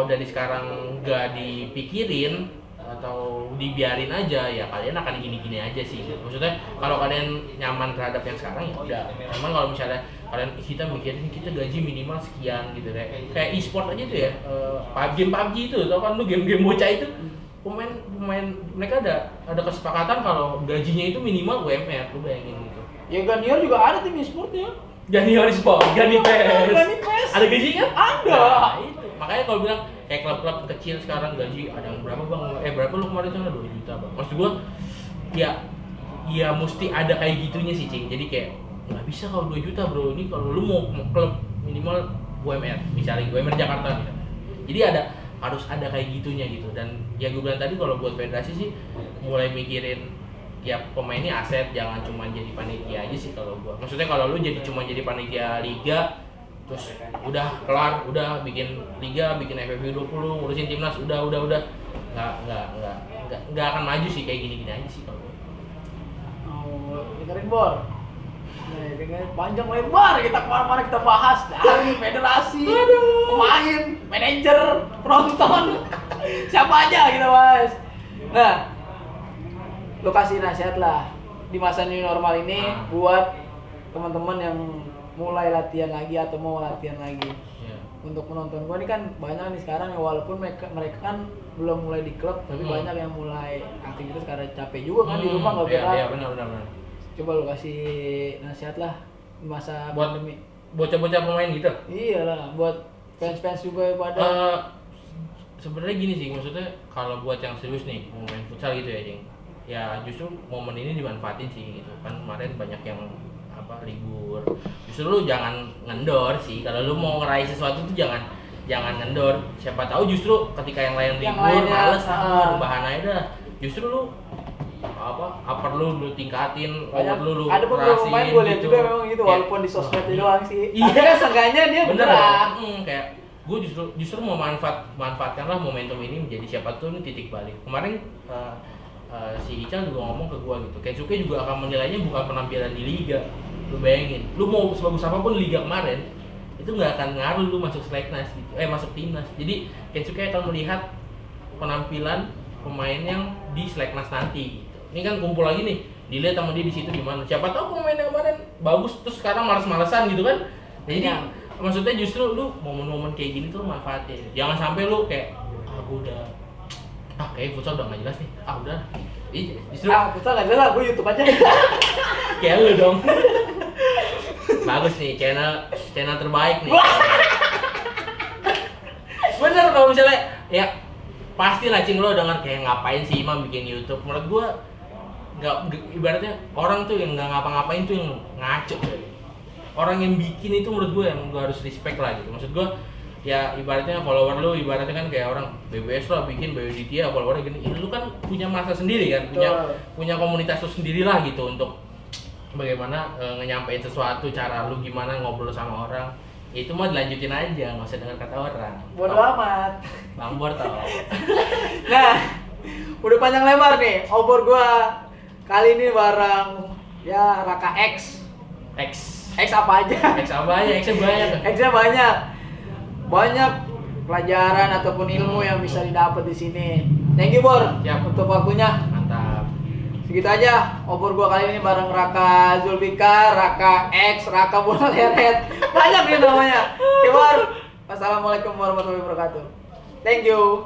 dari sekarang gak dipikirin atau dibiarin aja ya kalian akan gini-gini aja sih. Maksudnya kalau kalian nyaman terhadap yang sekarang ya udah. Emang kalau misalnya kalian kita mikirin kita gaji minimal sekian gitu kayak e-sport aja tuh ya, PUBG itu tau kan lu, game-game bocah itu pemain mereka ada kesepakatan kalau gajinya itu minimal UMR, lu bayangin gitu. Ya Ganior juga ada tim e-sportnya. Gani e-sport, Gani PES. Gani PES. Ada gaji kan? Ada. Nah, itu. Makanya kalau bilang kayak klub-klub kecil sekarang gaji ada yang berapa bang? Berapa lu kemarin sana 2 juta bang? Maksud gua ya mesti ada kayak gitunya sih Cing. Jadi kayak nggak bisa kalau 2 juta bro, ini kalau lu mau klub minimal UMR, misalnya UMR Jakarta misalnya. Jadi harus ada kayak gitunya gitu. Dan ya gue bilang tadi kalau buat federasi sih mulai mikirin ya pemainnya aset, jangan cuma jadi panitia aja sih kalau gua. Maksudnya kalau lu cuma jadi panitia liga terus udah kelar, udah bikin liga, bikin FFV 20, ngurusin timnas, udah nggak akan maju sih, kayak gini-gini aja sih kalau gua. Oh, dengerin Bor. Nah, dengerin panjang lebar kita kemana-mana kita bahas dari federasi, pemain, manajer, penonton, siapa aja kita bahas. Nah, lo kasih nasihat lah di masa new normal ini buat teman-teman yang mulai latihan lagi atau mau latihan lagi. Untuk penonton gua ini kan banyak nih sekarang ya, walaupun mereka kan belum mulai di klub tapi banyak yang mulai aktivitas karena capek juga kan di rumah nggak berat. Iya benar. Coba lo kasih nasihat lah di masa Buat pandemi. bocah-bocah pemain gitu. Iyalah, buat fans-fans juga pada. Sebenarnya gini sih, maksudnya kalau buat yang serius nih mau main futsal gitu ya Jing, ya justru momen ini dimanfaatin sih gitu kan. Kemarin banyak yang libur, justru lu jangan ngendor sih. Kalau lu mau ngeraih sesuatu tuh jangan ngendor. Siapa tahu justru ketika yang lain libur males rebahan aja dah, justru lu upper lu tingkatin, lu ada beberapa pemain gue lihat juga memang gitu, walaupun di sosmed doang sih. Iya kan, seenggaknya dia beneran. Kayak gue justru mau manfaatkanlah momentum ini menjadi siapa tuh titik balik. Kemarin si Ical juga ngomong ke gue gitu, Kensuke juga akan menilainya bukan penampilan di liga. Lu bayangin, lu mau sebagus apapun liga kemarin itu nggak akan ngaruh lu masuk seleknas gitu, masuk timnas. Jadi Kensuke akan melihat penampilan pemain yang di Slacknas nanti gitu. Ini kan kumpul lagi nih, dilihat sama dia di situ gimana. Siapa tahu pemainnya kemarin bagus terus sekarang malas-malasan gitu kan. Jadi maksudnya justru lu momen-momen kayak gini tuh manfaatin. Jangan sampai lu kayak gua udah kayak futsal udah nggak jelas nih. Udah. Iya, justru futsal nggak jelas, gue YouTube aja. kayak lu dong. Bagus nih, channel terbaik nih. Bener kalau misalnya ya pasti lah cing lo denger kayak ngapain sih Imam bikin YouTube. Menurut gua nggak, ibaratnya orang tuh yang nggak ngapa-ngapain tuh yang ngaco ya. Orang yang bikin itu menurut gua yang gua harus respect lah gitu. Maksud gua ya ibaratnya follower lu ibaratnya kan kayak orang BBS lah bikin Bayu Ditya followernya gini. Ya, lu kan punya masa sendiri kan, punya komunitas lu sendiri lah gitu untuk bagaimana ngenyampein sesuatu, cara lu gimana ngobrol sama orang. Ya, itu mah dilanjutin aja, nggak usah dengar kata orang. Bodo amat. Bang Bor tau. Nah, udah panjang lebar nih obor gua kali ini bareng ya Raka X. X apa aja? X apa aja? X-nya banyak. X-nya banyak pelajaran ataupun ilmu yang bisa didapat di sini. Thank you Bor. Siap. Untuk waktunya. Mantap. Segitu aja obor gua kali ini bareng Raka Zulfikar, Raka X, Raka Bola Leret. Banyak nih namanya. Oke Bor. Wassalamualaikum warahmatullahi wabarakatuh. Thank you.